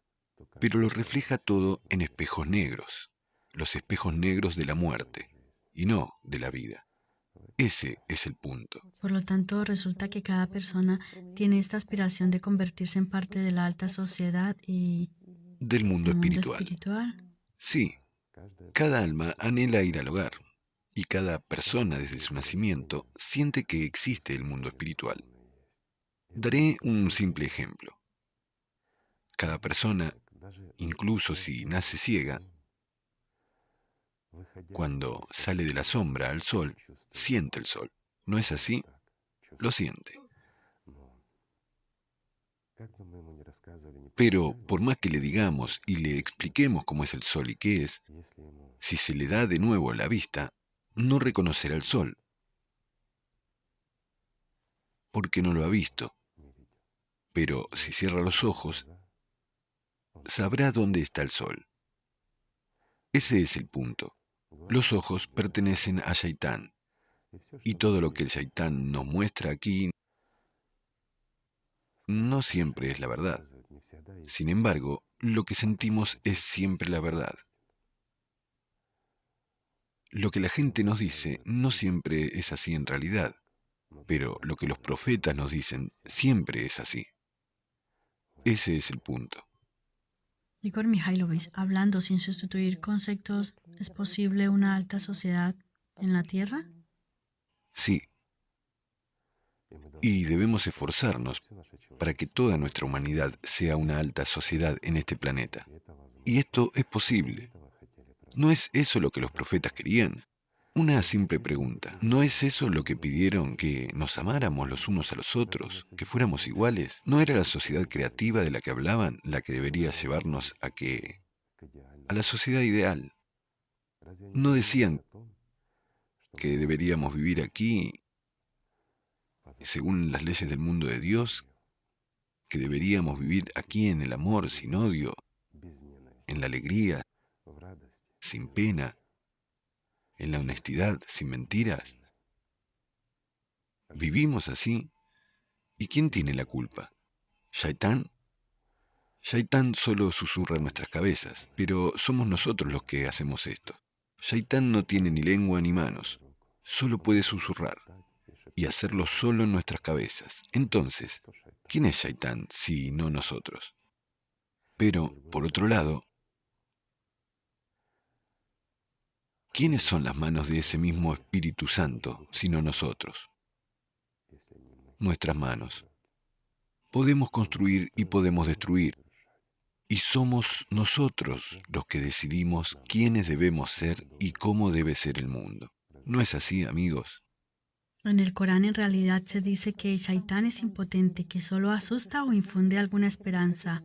pero lo refleja todo en espejos negros, los espejos negros de la muerte, y no de la vida. Ese es el punto. Por lo tanto, resulta que cada persona tiene esta aspiración de convertirse en parte de la alta sociedad y Del mundo del mundo espiritual. espiritual. Sí, Cada alma anhela ir al hogar, y cada persona desde su nacimiento siente que existe el mundo espiritual. Daré un simple ejemplo. Cada persona, incluso si nace ciega, cuando sale de la sombra al sol, siente el sol. ¿No es así? Lo siente. Pero por más que le digamos y le expliquemos cómo es el sol y qué es, si se le da de nuevo la vista, no reconocerá el sol, porque no lo ha visto. Pero si cierra los ojos, sabrá dónde está el sol. Ese es el punto. Los ojos pertenecen a Shaitán, y todo lo que el Shaitán nos muestra aquí no siempre es la verdad. Sin embargo, lo que sentimos es siempre la verdad. Lo que la gente nos dice no siempre es así en realidad, pero lo que los profetas nos dicen siempre es así. Ese es el punto. Igor Mikhailovich, hablando sin sustituir conceptos, ¿es posible una alta sociedad en la Tierra? Sí, y debemos esforzarnos para que toda nuestra humanidad sea una alta sociedad en este planeta. Y esto es posible. ¿No es eso lo que los profetas querían? Una simple pregunta. ¿No es eso lo que pidieron, que nos amáramos los unos a los otros, que fuéramos iguales? ¿No era la sociedad creativa de la que hablaban la que debería llevarnos a la sociedad ideal? ¿No decían que deberíamos vivir aquí según las leyes del mundo de Dios, que deberíamos vivir aquí en el amor, sin odio, en la alegría, sin pena, en la honestidad, sin mentiras? ¿Vivimos así? ¿Y quién tiene la culpa? ¿Shaitán? Shaitán solo susurra en nuestras cabezas, pero somos nosotros los que hacemos esto. Shaitán no tiene ni lengua ni manos, solo puede susurrar y hacerlo solo en nuestras cabezas. Entonces, ¿quién es Shaitán si no nosotros? Pero, por otro lado, ¿quiénes son las manos de ese mismo Espíritu Santo sino nosotros? Nuestras manos. Podemos construir y podemos destruir, y somos nosotros los que decidimos quiénes debemos ser y cómo debe ser el mundo. ¿No es así, amigos? En el Corán en realidad se dice que Shaitán es impotente, que solo asusta o infunde alguna esperanza.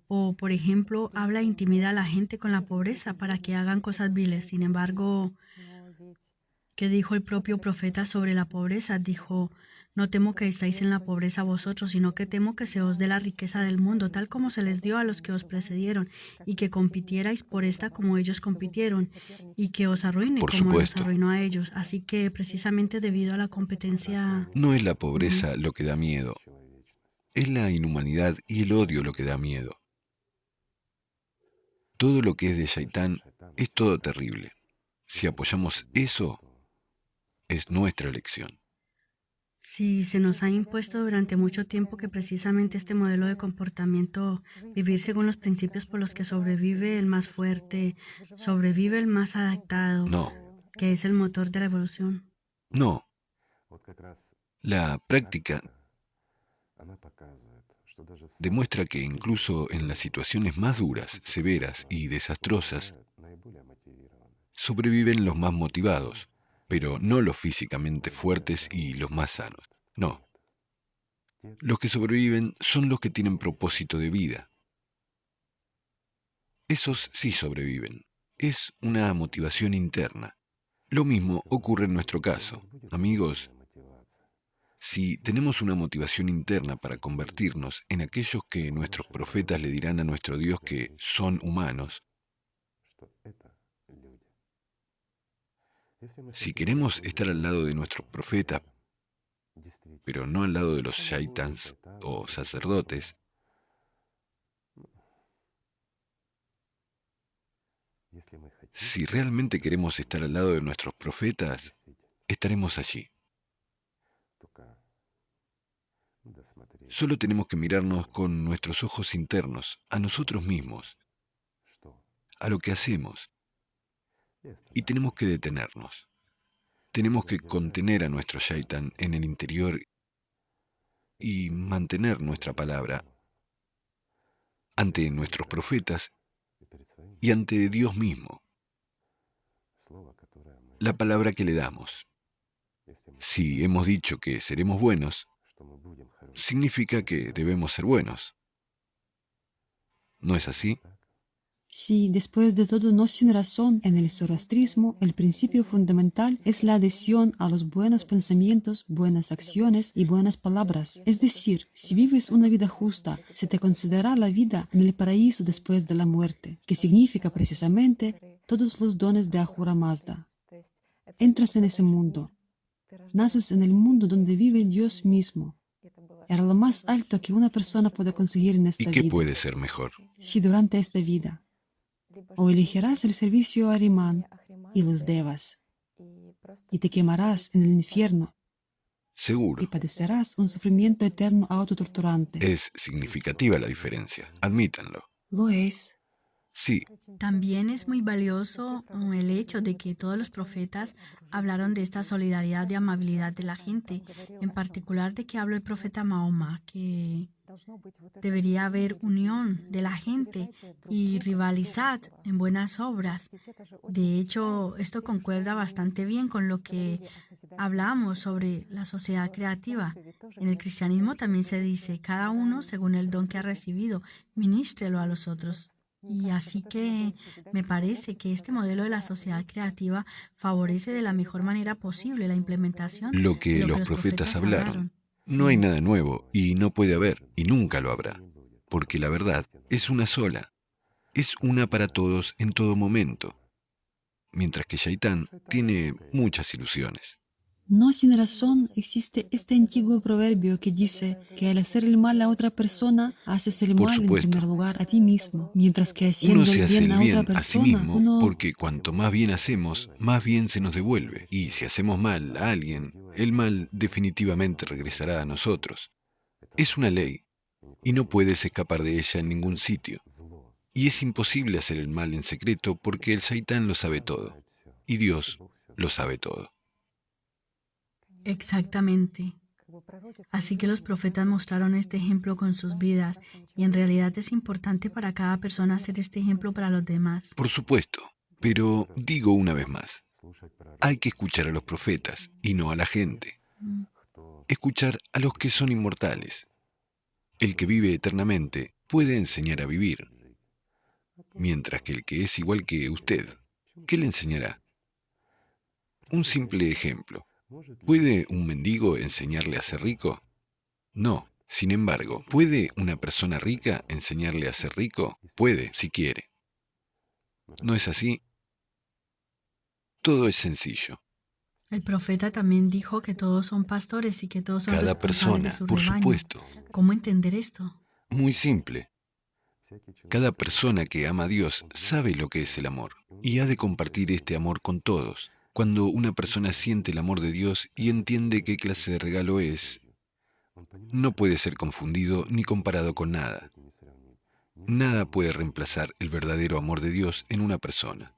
O, por ejemplo, habla e intimida a la gente con la pobreza para que hagan cosas viles. Sin embargo, ¿qué dijo el propio profeta sobre la pobreza? Dijo: no temo que estáis en la pobreza vosotros, sino que temo que se os dé la riqueza del mundo, tal como se les dio a los que os precedieron, y que compitierais por esta como ellos compitieron, y que os arruine Por como los supuesto. arruinó a ellos. Así que precisamente debido a la competencia... No es la pobreza lo que da miedo, es la inhumanidad y el odio lo que da miedo. Todo lo que es de Shaitán es todo terrible. Si apoyamos eso, es nuestra elección. Sí, se nos ha impuesto durante mucho tiempo que precisamente este modelo de comportamiento, vivir según los principios por los que sobrevive el más fuerte, sobrevive el más adaptado, No, que es el motor de la evolución. no. La práctica demuestra que incluso en las situaciones más duras, severas y desastrosas, sobreviven los más motivados, pero no los físicamente fuertes y los más sanos. No. Los que sobreviven son los que tienen propósito de vida. Esos sí sobreviven. Es una motivación interna. Lo mismo ocurre en nuestro caso. Amigos, si tenemos una motivación interna para convertirnos en aquellos que nuestros profetas le dirán a nuestro Dios que son humanos, si queremos estar al lado de nuestros profetas, pero no al lado de los shaitans o sacerdotes, si realmente queremos estar al lado de nuestros profetas, estaremos allí. Solo tenemos que mirarnos con nuestros ojos internos, a nosotros mismos, a lo que hacemos, Y tenemos que detenernos. Tenemos que contener a nuestro Shaitán en el interior y mantener nuestra palabra ante nuestros profetas y ante Dios mismo, la palabra que le damos. Si hemos dicho que seremos buenos, significa que debemos ser buenos. ¿No es así? Sí, después de todo, no sin razón, en el zoroastrismo, el principio fundamental es la adhesión a los buenos pensamientos, buenas acciones y buenas palabras. Es decir, si vives una vida justa, se te concederá la vida en el paraíso después de la muerte, que significa precisamente todos los dones de Ahura Mazda. Entras en ese mundo, naces en el mundo donde vive Dios mismo. Era lo más alto que una persona puede conseguir en ¿Y esta qué vida. puede ser mejor? Si durante esta vida o elegirás el servicio a Arimán y los devas, y te quemarás en el infierno y Seguro. padecerás un sufrimiento eterno autotorturante. Es significativa la diferencia. Admítanlo. Lo es. Sí, También es muy valioso el hecho de que todos los profetas hablaron de esta solidaridad y amabilidad de la gente, en particular de que habló el profeta Mahoma, que debería haber unión de la gente y rivalidad en buenas obras. De hecho, esto concuerda bastante bien con lo que hablamos sobre la sociedad creativa. En el cristianismo también se dice, cada uno según el don que ha recibido, ministrelo a los otros. Y así que me parece que este modelo de la sociedad creativa favorece de la mejor manera posible la implementación lo de que lo que los los profetas profetas hablaron. hablaron. No hay Sí. nada nuevo y no puede haber y nunca lo habrá, porque la verdad es una sola. Es una para todos en todo momento, mientras que Shaitán tiene muchas ilusiones. No sin razón existe este antiguo proverbio que dice que al hacer el mal a otra persona, haces el Por mal en primer supuesto, lugar a ti mismo, mientras que uno haciendo se el hace bien el a otra bien a sí persona, mismo uno... porque cuanto más bien hacemos, más bien se nos devuelve. Y si hacemos mal a alguien, el mal definitivamente regresará a nosotros. Es una ley y no puedes escapar de ella en ningún sitio. Y es imposible hacer el mal en secreto porque el Shaitán lo sabe todo y Dios lo sabe todo. Exactamente. Así que los profetas mostraron este ejemplo con sus vidas y en realidad es importante para cada persona hacer este ejemplo para los demás. Por supuesto, pero digo una vez más, hay que escuchar a los profetas y no a la gente. Mm. Escuchar a los que son inmortales. El que vive eternamente puede enseñar a vivir, mientras que el que es igual que usted, ¿qué le enseñará? Un simple ejemplo. ¿Puede un mendigo enseñarle a ser rico? No. Sin embargo, ¿puede una persona rica enseñarle a ser rico? Puede, si quiere. ¿No es así? Todo es sencillo. El profeta también dijo que todos son pastores y que todos son Cada responsables de persona, su por rebaño. supuesto. ¿Cómo entender esto? Muy simple. Cada persona que ama a Dios sabe lo que es el amor y ha de compartir este amor con todos. Cuando una persona siente el amor de Dios y entiende qué clase de regalo es, no puede ser confundido ni comparado con nada. Nada puede reemplazar el verdadero amor de Dios en una persona.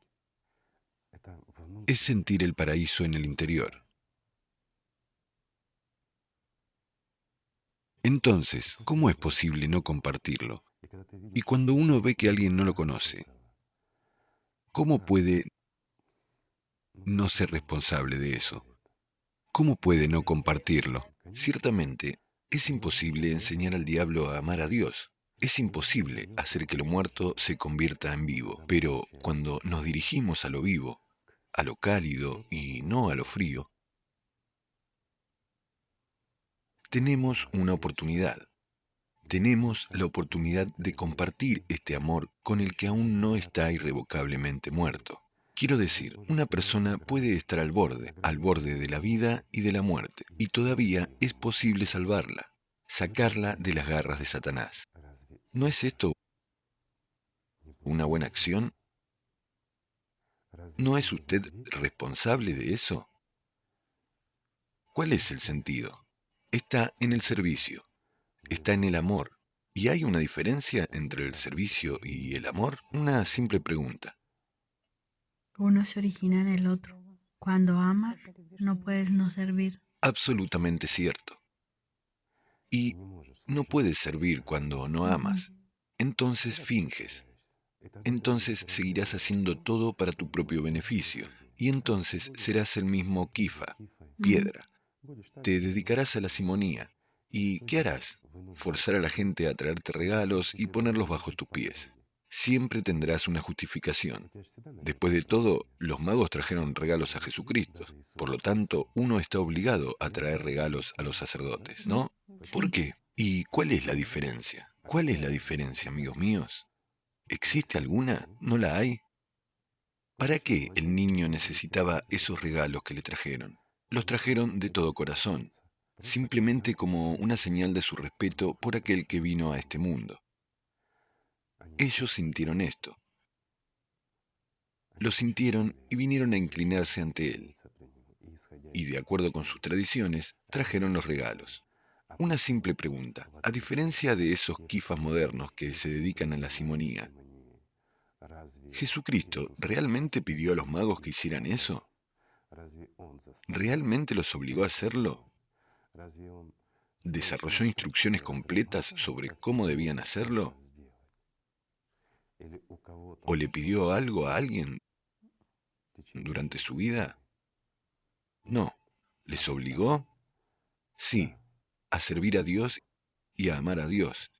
Es sentir el paraíso en el interior. Entonces, ¿cómo es posible no compartirlo? Y cuando uno ve que alguien no lo conoce, ¿cómo puede no ser responsable de eso? ¿Cómo puede no compartirlo? Ciertamente, es imposible enseñar al diablo a amar a Dios. Es imposible hacer que lo muerto se convierta en vivo. Pero cuando nos dirigimos a lo vivo, a lo cálido y no a lo frío, tenemos una oportunidad. Tenemos la oportunidad de compartir este amor con el que aún no está irrevocablemente muerto. Quiero decir, una persona puede estar al borde de la vida y de la muerte, y todavía es posible salvarla, sacarla de las garras de Satanás. ¿No es esto una buena acción? ¿No es usted responsable de eso? ¿Cuál es el sentido? Está en el servicio, está en el amor. ¿Y hay una diferencia entre el servicio y el amor? Una simple pregunta. Uno se origina en el otro. Cuando amas, no puedes no servir. Absolutamente cierto. Y no puedes servir cuando no Ujú. amas. Entonces finges. Entonces seguirás haciendo todo para tu propio beneficio. Y entonces serás el mismo Kifa, Ujú. piedra. Te dedicarás a la simonía. ¿Y qué harás? Forzar a la gente a traerte regalos y ponerlos bajo tus pies. Siempre tendrás una justificación. Después de todo, los magos trajeron regalos a Jesucristo. Por lo tanto, uno está obligado a traer regalos a los sacerdotes, ¿no? ¿Por Sí. qué? ¿Y cuál es la diferencia? ¿Cuál es la diferencia, amigos míos? ¿Existe alguna? ¿No la hay? ¿Para qué el niño necesitaba esos regalos que le trajeron? Los trajeron de todo corazón, simplemente como una señal de su respeto por aquel que vino a este mundo. Ellos sintieron esto, lo sintieron y vinieron a inclinarse ante él, y de acuerdo con sus tradiciones, trajeron los regalos. Una simple pregunta, a diferencia de esos kifas modernos que se dedican a la simonía, ¿Jesucristo realmente pidió a los magos que hicieran eso? ¿Realmente los obligó a hacerlo? ¿Desarrolló instrucciones completas sobre cómo debían hacerlo? ¿O le pidió algo a alguien durante su vida? No. ¿Les obligó? Sí, a servir a Dios y a amar a Dios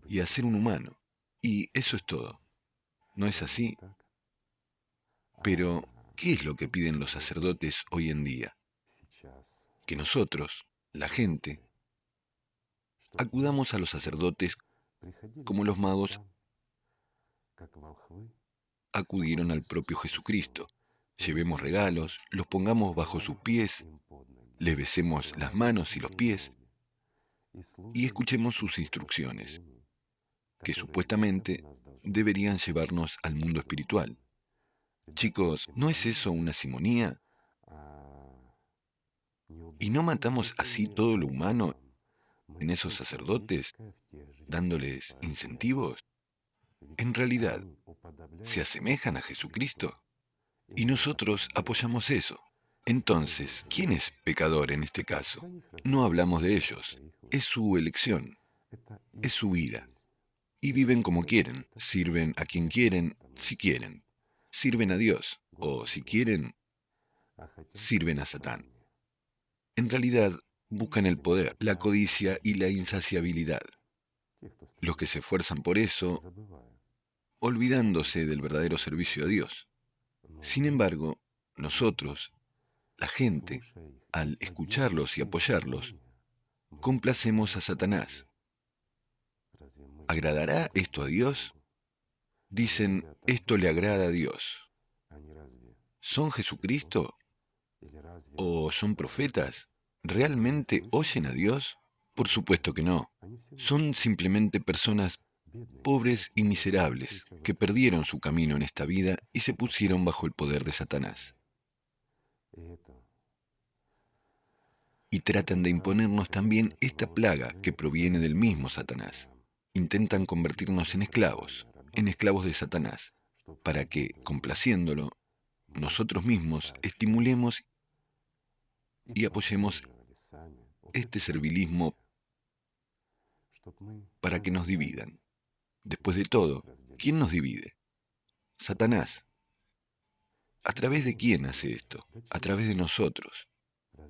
y a ser un humano. Y eso es todo. ¿No es así? Pero, ¿qué es lo que piden los sacerdotes hoy en día? Que nosotros, la gente, acudamos a los sacerdotes como los magos acudieron al propio Jesucristo. Llevemos regalos, los pongamos bajo sus pies, les besemos las manos y los pies y escuchemos sus instrucciones, que supuestamente deberían llevarnos al mundo espiritual. Chicos, ¿no es eso una simonía? ¿Y no matamos así todo lo humano en esos sacerdotes, dándoles incentivos? En realidad, ¿se asemejan a Jesucristo? Y nosotros apoyamos eso. Entonces, ¿quién es pecador en este caso? No hablamos de ellos. Es su elección, es su vida. Y viven como quieren, sirven a quien quieren, si quieren. Sirven a Dios, o si quieren, sirven a Satán. En realidad, buscan el poder, la codicia y la insaciabilidad. Los que se esfuerzan por eso, olvidándose del verdadero servicio a Dios. Sin embargo, nosotros, la gente, al escucharlos y apoyarlos, complacemos a Satanás. ¿Agradará esto a Dios? Dicen, esto le agrada a Dios. ¿Son Jesucristo? ¿O son profetas? ¿Realmente oyen a Dios? Por supuesto que no. Son simplemente personas pobres y miserables que perdieron su camino en esta vida y se pusieron bajo el poder de Satanás. Y tratan de imponernos también esta plaga que proviene del mismo Satanás. Intentan convertirnos en esclavos de Satanás, para que, complaciéndolo, nosotros mismos estimulemos y apoyemos este servilismo para que nos dividan. Después de todo, ¿quién nos divide? Satanás. ¿A través de quién hace esto? A través de nosotros.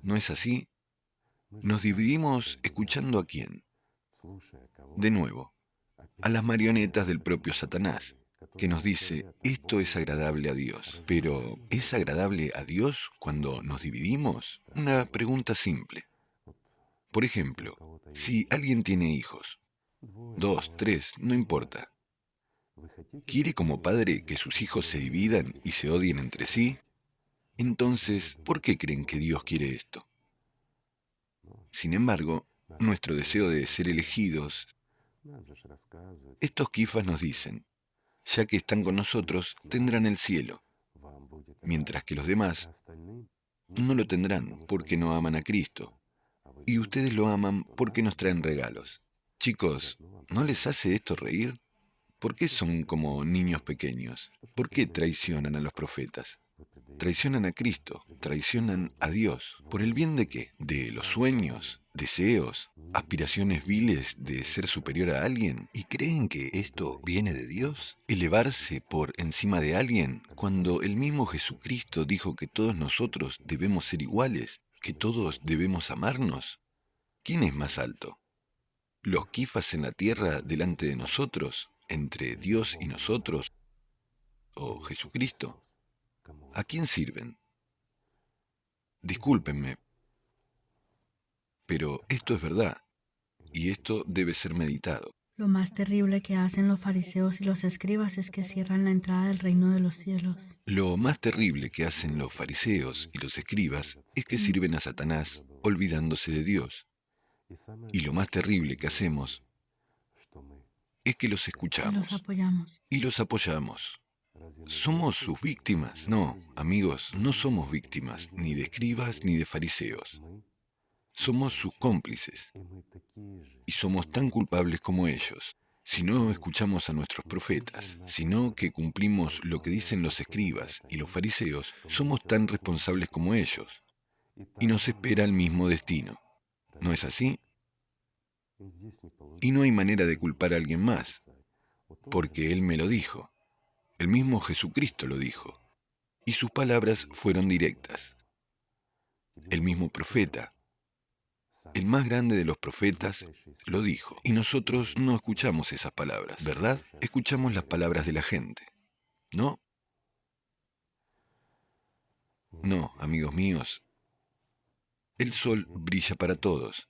¿No es así? Nos dividimos escuchando a quién. De nuevo, a las marionetas del propio Satanás, que nos dice, esto es agradable a Dios. Pero, ¿es agradable a Dios cuando nos dividimos? Una pregunta simple. Por ejemplo, si alguien tiene hijos, 2, 3, no importa, ¿quiere como padre que sus hijos se dividan y se odien entre sí? Entonces, ¿por qué creen que Dios quiere esto? Sin embargo, nuestro deseo de ser elegidos, estos kifas nos dicen, ya que están con nosotros, tendrán el cielo, mientras que los demás no lo tendrán porque no aman a Cristo, y ustedes lo aman porque nos traen regalos. Chicos, ¿no les hace esto reír? ¿Por qué son como niños pequeños? ¿Por qué traicionan a los profetas? Traicionan a Cristo, traicionan a Dios. ¿Por el bien de qué? ¿De los sueños, deseos, aspiraciones viles de ser superior a alguien? ¿Y creen que esto viene de Dios? ¿Elevarse por encima de alguien cuando el mismo Jesucristo dijo que todos nosotros debemos ser iguales, que todos debemos amarnos? ¿Quién es más alto? ¿Los quifas en la tierra delante de nosotros, entre Dios y nosotros, o Jesucristo? ¿A quién sirven? Discúlpenme, pero esto es verdad, y esto debe ser meditado. Lo más terrible que hacen los fariseos y los escribas es que cierran la entrada del reino de los cielos. Lo más terrible que hacen los fariseos y los escribas es que Mm. sirven a Satanás, olvidándose de Dios. Y lo más terrible que hacemos es que los Y los escuchamos apoyamos. y los apoyamos. ¿Somos sus víctimas? No, amigos, no somos víctimas ni de escribas ni de fariseos. Somos sus cómplices y somos tan culpables como ellos. Si no escuchamos a nuestros profetas, sino que cumplimos lo que dicen los escribas y los fariseos, somos tan responsables como ellos y nos espera el mismo destino. ¿No es así? Y no hay manera de culpar a alguien más, porque Él me lo dijo. El mismo Jesucristo lo dijo, y sus palabras fueron directas. El mismo profeta, el más grande de los profetas, lo dijo, y nosotros no escuchamos esas palabras, ¿verdad? Escuchamos las palabras de la gente, ¿no? No, amigos míos, el sol brilla para todos.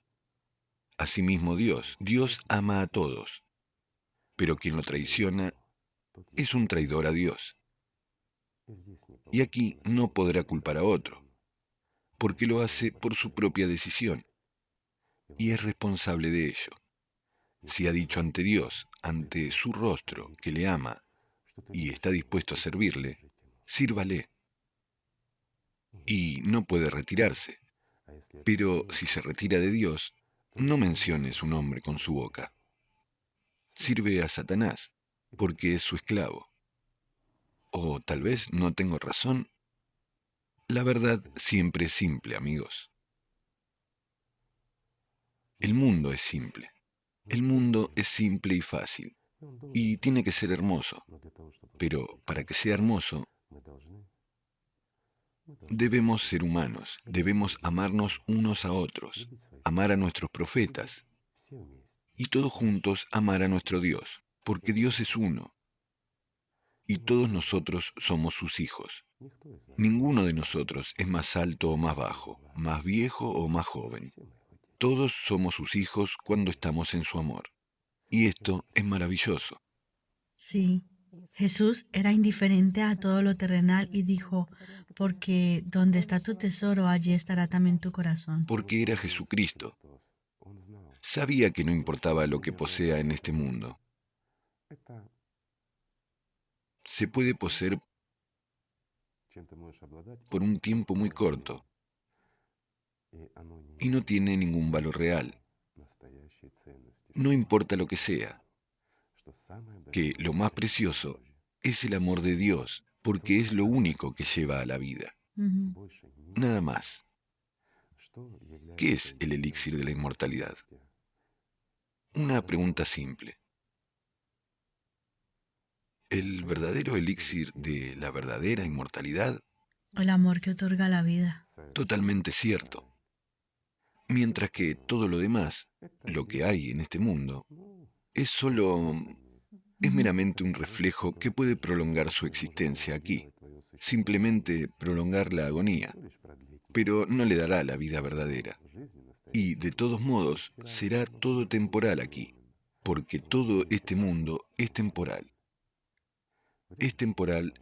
Asimismo Dios ama a todos, pero quien lo traiciona es un traidor a Dios. Y aquí no podrá culpar a otro, porque lo hace por su propia decisión, y es responsable de ello. Si ha dicho ante Dios, ante su rostro, que le ama y está dispuesto a servirle, sírvale. Y no puede retirarse. Pero si se retira de Dios, no mencione su nombre con su boca. Sirve a Satanás, porque es su esclavo. O tal vez no tengo razón. La verdad siempre es simple, amigos. El mundo es simple. El mundo es simple y fácil. Y tiene que ser hermoso. Pero para que sea hermoso, debemos ser humanos. Debemos amarnos unos a otros. Amar a nuestros profetas. Y todos juntos amar a nuestro Dios. Porque Dios es uno. Y todos nosotros somos sus hijos. Ninguno de nosotros es más alto o más bajo, más viejo o más joven. Todos somos sus hijos cuando estamos en su amor. Y esto es maravilloso. Sí, Jesús era indiferente a todo lo terrenal y dijo, porque donde está tu tesoro, allí estará también tu corazón. Porque era Jesucristo. Sabía que no importaba lo que posea en este mundo. Se puede poseer por un tiempo muy corto y no tiene ningún valor real. No importa lo que sea, que lo más precioso es el amor de Dios, porque es lo único que lleva a la vida. Ujú. Nada más. ¿Qué es el elixir de la inmortalidad? Una pregunta simple. ¿El verdadero elixir de la verdadera inmortalidad? El amor que otorga la vida. Totalmente cierto. Mientras que todo lo demás, lo que hay en este mundo, es Ujú. meramente un reflejo que puede prolongar su existencia aquí, simplemente prolongar la agonía, pero no le dará la vida verdadera. Y de todos modos, será todo temporal aquí, porque todo este mundo es temporal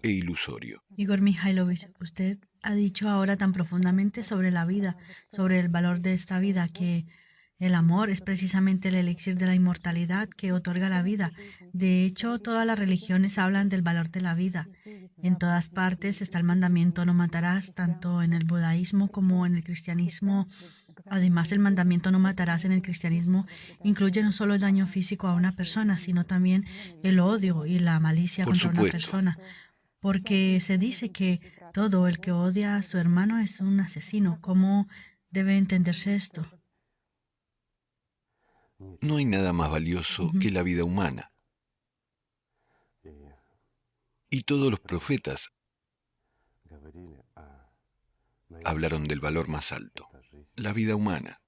e ilusorio. Igor Mikhailovich, usted ha dicho ahora tan profundamente sobre la vida, sobre el valor de esta vida, que el amor es precisamente el elixir de la inmortalidad que otorga la vida. De hecho, todas las religiones hablan del valor de la vida. En todas partes está el mandamiento no matarás, tanto en el budaísmo como en el cristianismo Además, el mandamiento no matarás en el cristianismo incluye no solo el daño físico a una persona, sino también el odio y la malicia Por contra una supuesto. persona, porque se dice que todo el que odia a su hermano es un asesino. ¿Cómo debe entenderse esto? No hay nada más valioso Ujú, que la vida humana. Y todos los profetas hablaron del valor más alto, la vida humana.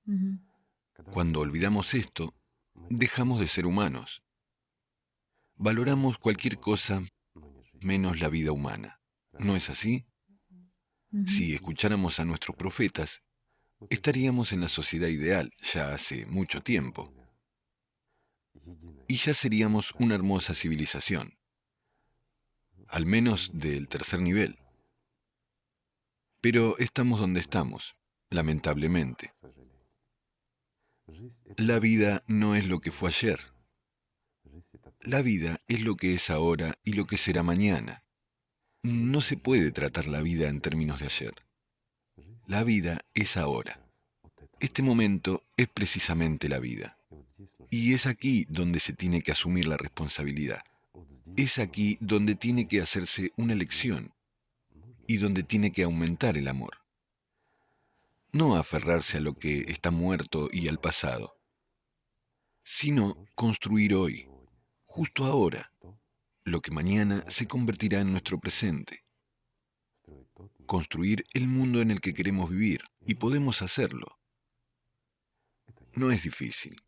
ujú, Cuando olvidamos esto, dejamos de ser humanos. Valoramos cualquier cosa menos la vida humana. ¿No es así? ujú. Si escucháramos a nuestros profetas, estaríamos en la sociedad ideal ya hace mucho tiempo, y ya seríamos una hermosa civilización, al menos del tercer nivel. Pero estamos donde estamos, lamentablemente. La vida no es lo que fue ayer. La vida es lo que es ahora y lo que será mañana. No se puede tratar la vida en términos de ayer. La vida es ahora. Este momento es precisamente la vida. Y es aquí donde se tiene que asumir la responsabilidad. Es aquí donde tiene que hacerse una elección y donde tiene que aumentar el amor. No aferrarse a lo que está muerto y al pasado, sino construir hoy, justo ahora, lo que mañana se convertirá en nuestro presente. Construir el mundo en el que queremos vivir, y podemos hacerlo. No es difícil.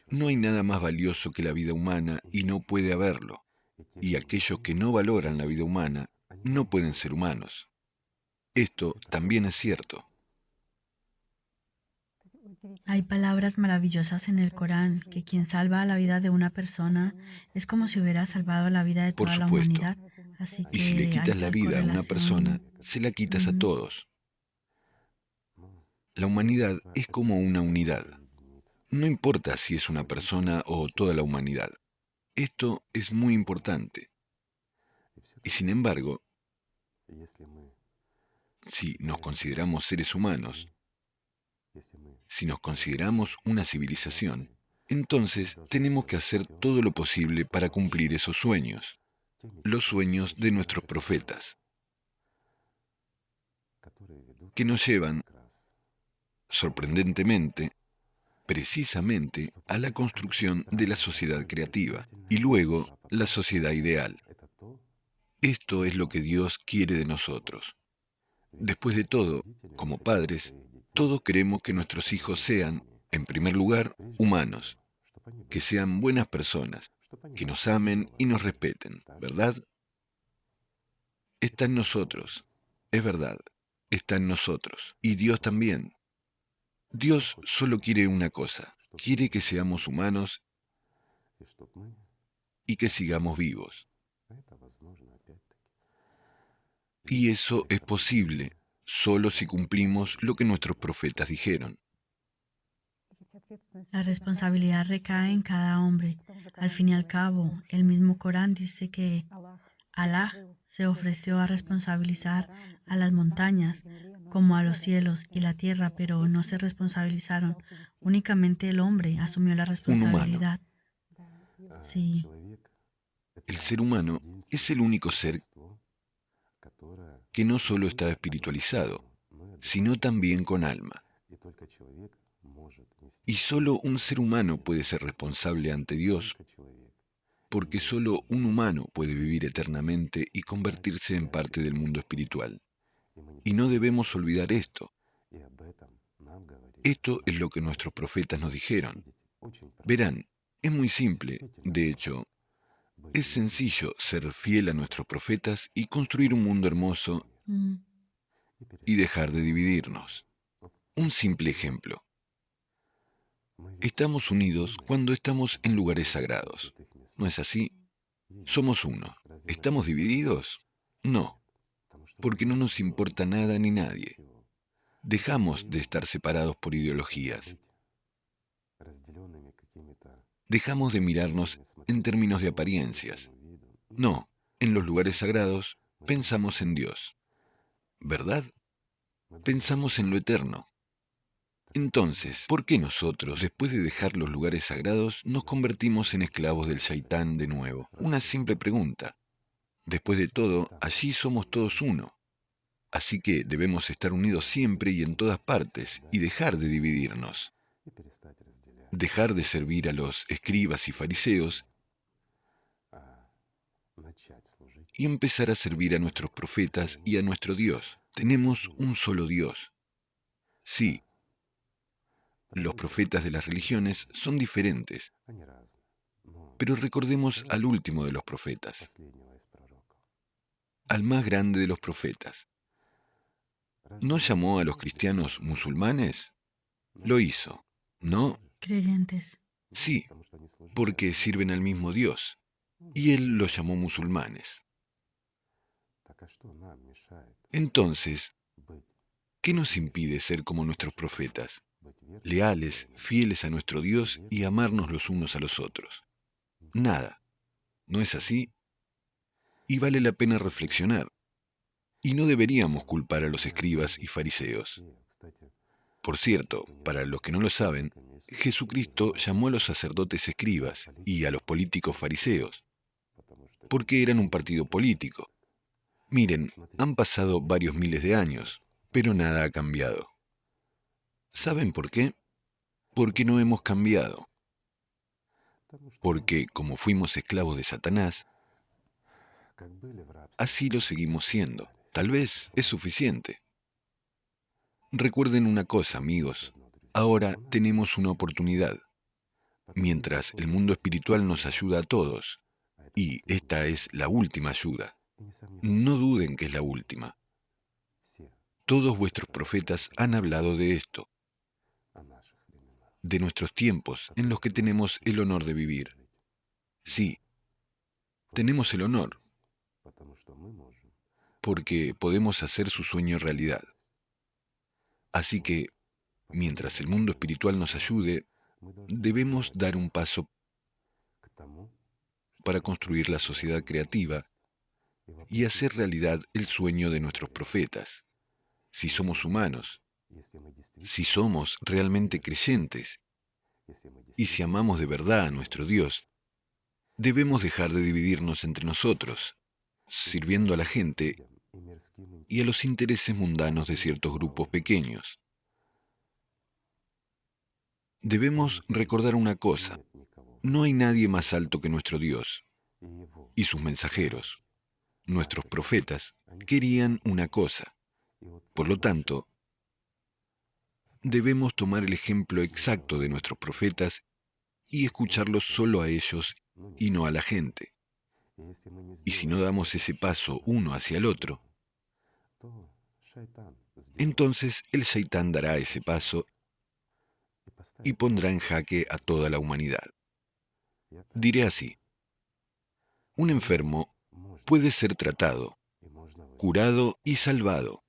No hay nada más valioso que la vida humana y no puede haberlo. Y aquellos que no valoran la vida humana no pueden ser humanos. Esto también es cierto. Hay palabras maravillosas en el Corán que quien salva la vida de una persona es como si hubiera salvado la vida de Por toda la supuesto. humanidad. Así Y si le que hay quitas la tal vida a una persona, correlación. se la quitas a Ujú, todos. La humanidad es como una unidad. No importa si es una persona o toda la humanidad. Esto es muy importante. Y sin embargo, si nos consideramos seres humanos, si nos consideramos una civilización, entonces tenemos que hacer todo lo posible para cumplir esos sueños, los sueños de nuestros profetas, que nos llevan, sorprendentemente, precisamente a la construcción de la sociedad creativa y luego la sociedad ideal. Esto es lo que Dios quiere de nosotros. Después de todo, como padres, todos queremos que nuestros hijos sean, en primer lugar, humanos, que sean buenas personas, que nos amen y nos respeten, ¿verdad? Está en nosotros, es verdad, está en nosotros. Y Dios también. Dios solo quiere una cosa, quiere que seamos humanos y que sigamos vivos. Y eso es posible solo si cumplimos lo que nuestros profetas dijeron. la responsabilidad recae en cada hombre. Al fin y al cabo, el mismo Corán dice que Alá se ofreció a responsabilizar a las montañas como a los cielos y la tierra, pero no se responsabilizaron. Únicamente el hombre asumió la Un humano. responsabilidad. Sí. El ser humano es el único ser que no solo está espiritualizado, sino también con alma. Y solo un ser humano puede ser responsable ante Dios, porque solo un humano puede vivir eternamente y convertirse en parte del mundo espiritual. Y no debemos olvidar esto. Esto es lo que nuestros profetas nos dijeron. Verán, es muy simple. De hecho, es sencillo ser fiel a nuestros profetas y construir un mundo hermoso Mm, y dejar de dividirnos. Un simple ejemplo. Estamos unidos cuando estamos en lugares sagrados. ¿No es así? Somos uno. ¿Estamos divididos? No, porque no nos importa nada ni nadie. Dejamos de estar separados por ideologías. Dejamos de mirarnos en términos de apariencias. No, en los lugares sagrados pensamos en Dios. ¿verdad? Pensamos en lo eterno. Entonces, ¿por qué nosotros, después de dejar los lugares sagrados, nos convertimos en esclavos del Shaitán de nuevo? Una simple pregunta. Después de todo, allí somos todos uno. Así que debemos estar unidos siempre y en todas partes y dejar de dividirnos. Dejar de servir a los escribas y fariseos y empezar a servir a nuestros profetas y a nuestro Dios. Tenemos un solo Dios. Sí, los profetas de las religiones son diferentes, pero recordemos al último de los profetas, al más grande de los profetas. ¿No llamó a los cristianos musulmanes? Lo hizo, ¿no? Creyentes. Sí, porque sirven al mismo Dios, y él los llamó musulmanes. Entonces, ¿qué nos impide ser como nuestros profetas, leales, fieles a nuestro Dios y amarnos los unos a los otros? Nada. ¿No es así? Y vale la pena reflexionar. Y no deberíamos culpar a los escribas y fariseos. Por cierto, para los que no lo saben, Jesucristo llamó a los sacerdotes escribas y a los políticos fariseos, porque eran un partido político. Miren, han pasado varios miles de años, pero nada ha cambiado. ¿Saben por qué? Porque no hemos cambiado. Porque, como fuimos esclavos de Satanás, así lo seguimos siendo. Tal vez es suficiente. Recuerden una cosa, amigos. Ahora tenemos una oportunidad. Mientras el mundo espiritual nos ayuda a todos, y esta es la última ayuda, no duden que es la última. Todos vuestros profetas han hablado de esto, de nuestros tiempos en los que tenemos el honor de vivir. Sí, tenemos el honor, porque podemos hacer su sueño realidad. Así que, mientras el mundo espiritual nos ayude, debemos dar un paso para construir la sociedad creativa y hacer realidad el sueño de nuestros profetas. Si somos humanos, si somos realmente creyentes y si amamos de verdad a nuestro Dios, debemos dejar de dividirnos entre nosotros, sirviendo a la gente y a los intereses mundanos de ciertos grupos pequeños. Debemos recordar una cosa: no hay nadie más alto que nuestro Dios y sus mensajeros. Nuestros profetas querían una cosa. Por lo tanto, debemos tomar el ejemplo exacto de nuestros profetas y escucharlos solo a ellos y no a la gente. Y si no damos ese paso uno hacia el otro, entonces el Shaitán dará ese paso y pondrá en jaque a toda la humanidad. Diré así: un enfermo puede ser tratado, curado y salvado,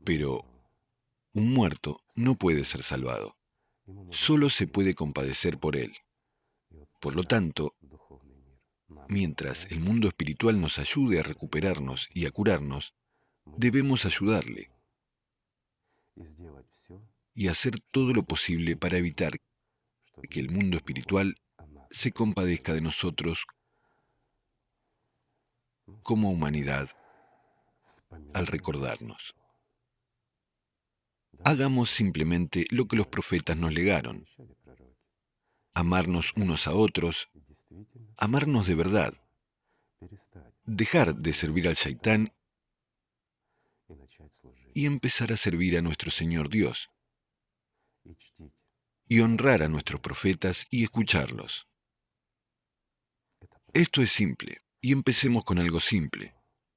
pero un muerto no puede ser salvado. Solo se puede compadecer por él. Por lo tanto, mientras el mundo espiritual nos ayude a recuperarnos y a curarnos, debemos ayudarle y hacer todo lo posible para evitar que el mundo espiritual se compadezca de nosotros como humanidad al recordarnos. Hagamos simplemente lo que los profetas nos legaron: amarnos unos a otros, amarnos de verdad, dejar de servir al Shaitán y empezar a servir a nuestro Señor Dios, y honrar a nuestros profetas y escucharlos. Esto es simple, y empecemos con algo simple.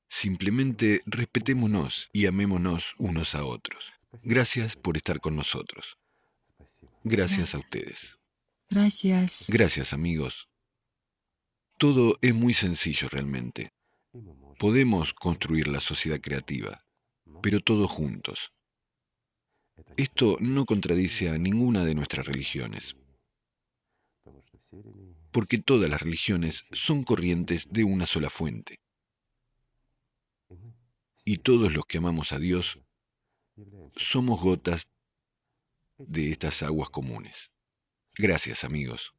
Simplemente respetémonos y amémonos unos a otros. Gracias por estar con nosotros. Gracias a ustedes. Gracias. Gracias, amigos. Todo es muy sencillo realmente. Podemos construir la sociedad creativa, pero todos juntos. Esto no contradice a ninguna de nuestras religiones, porque todas las religiones son corrientes de una sola fuente. Y todos los que amamos a Dios somos gotas de estas aguas comunes. Gracias, amigos.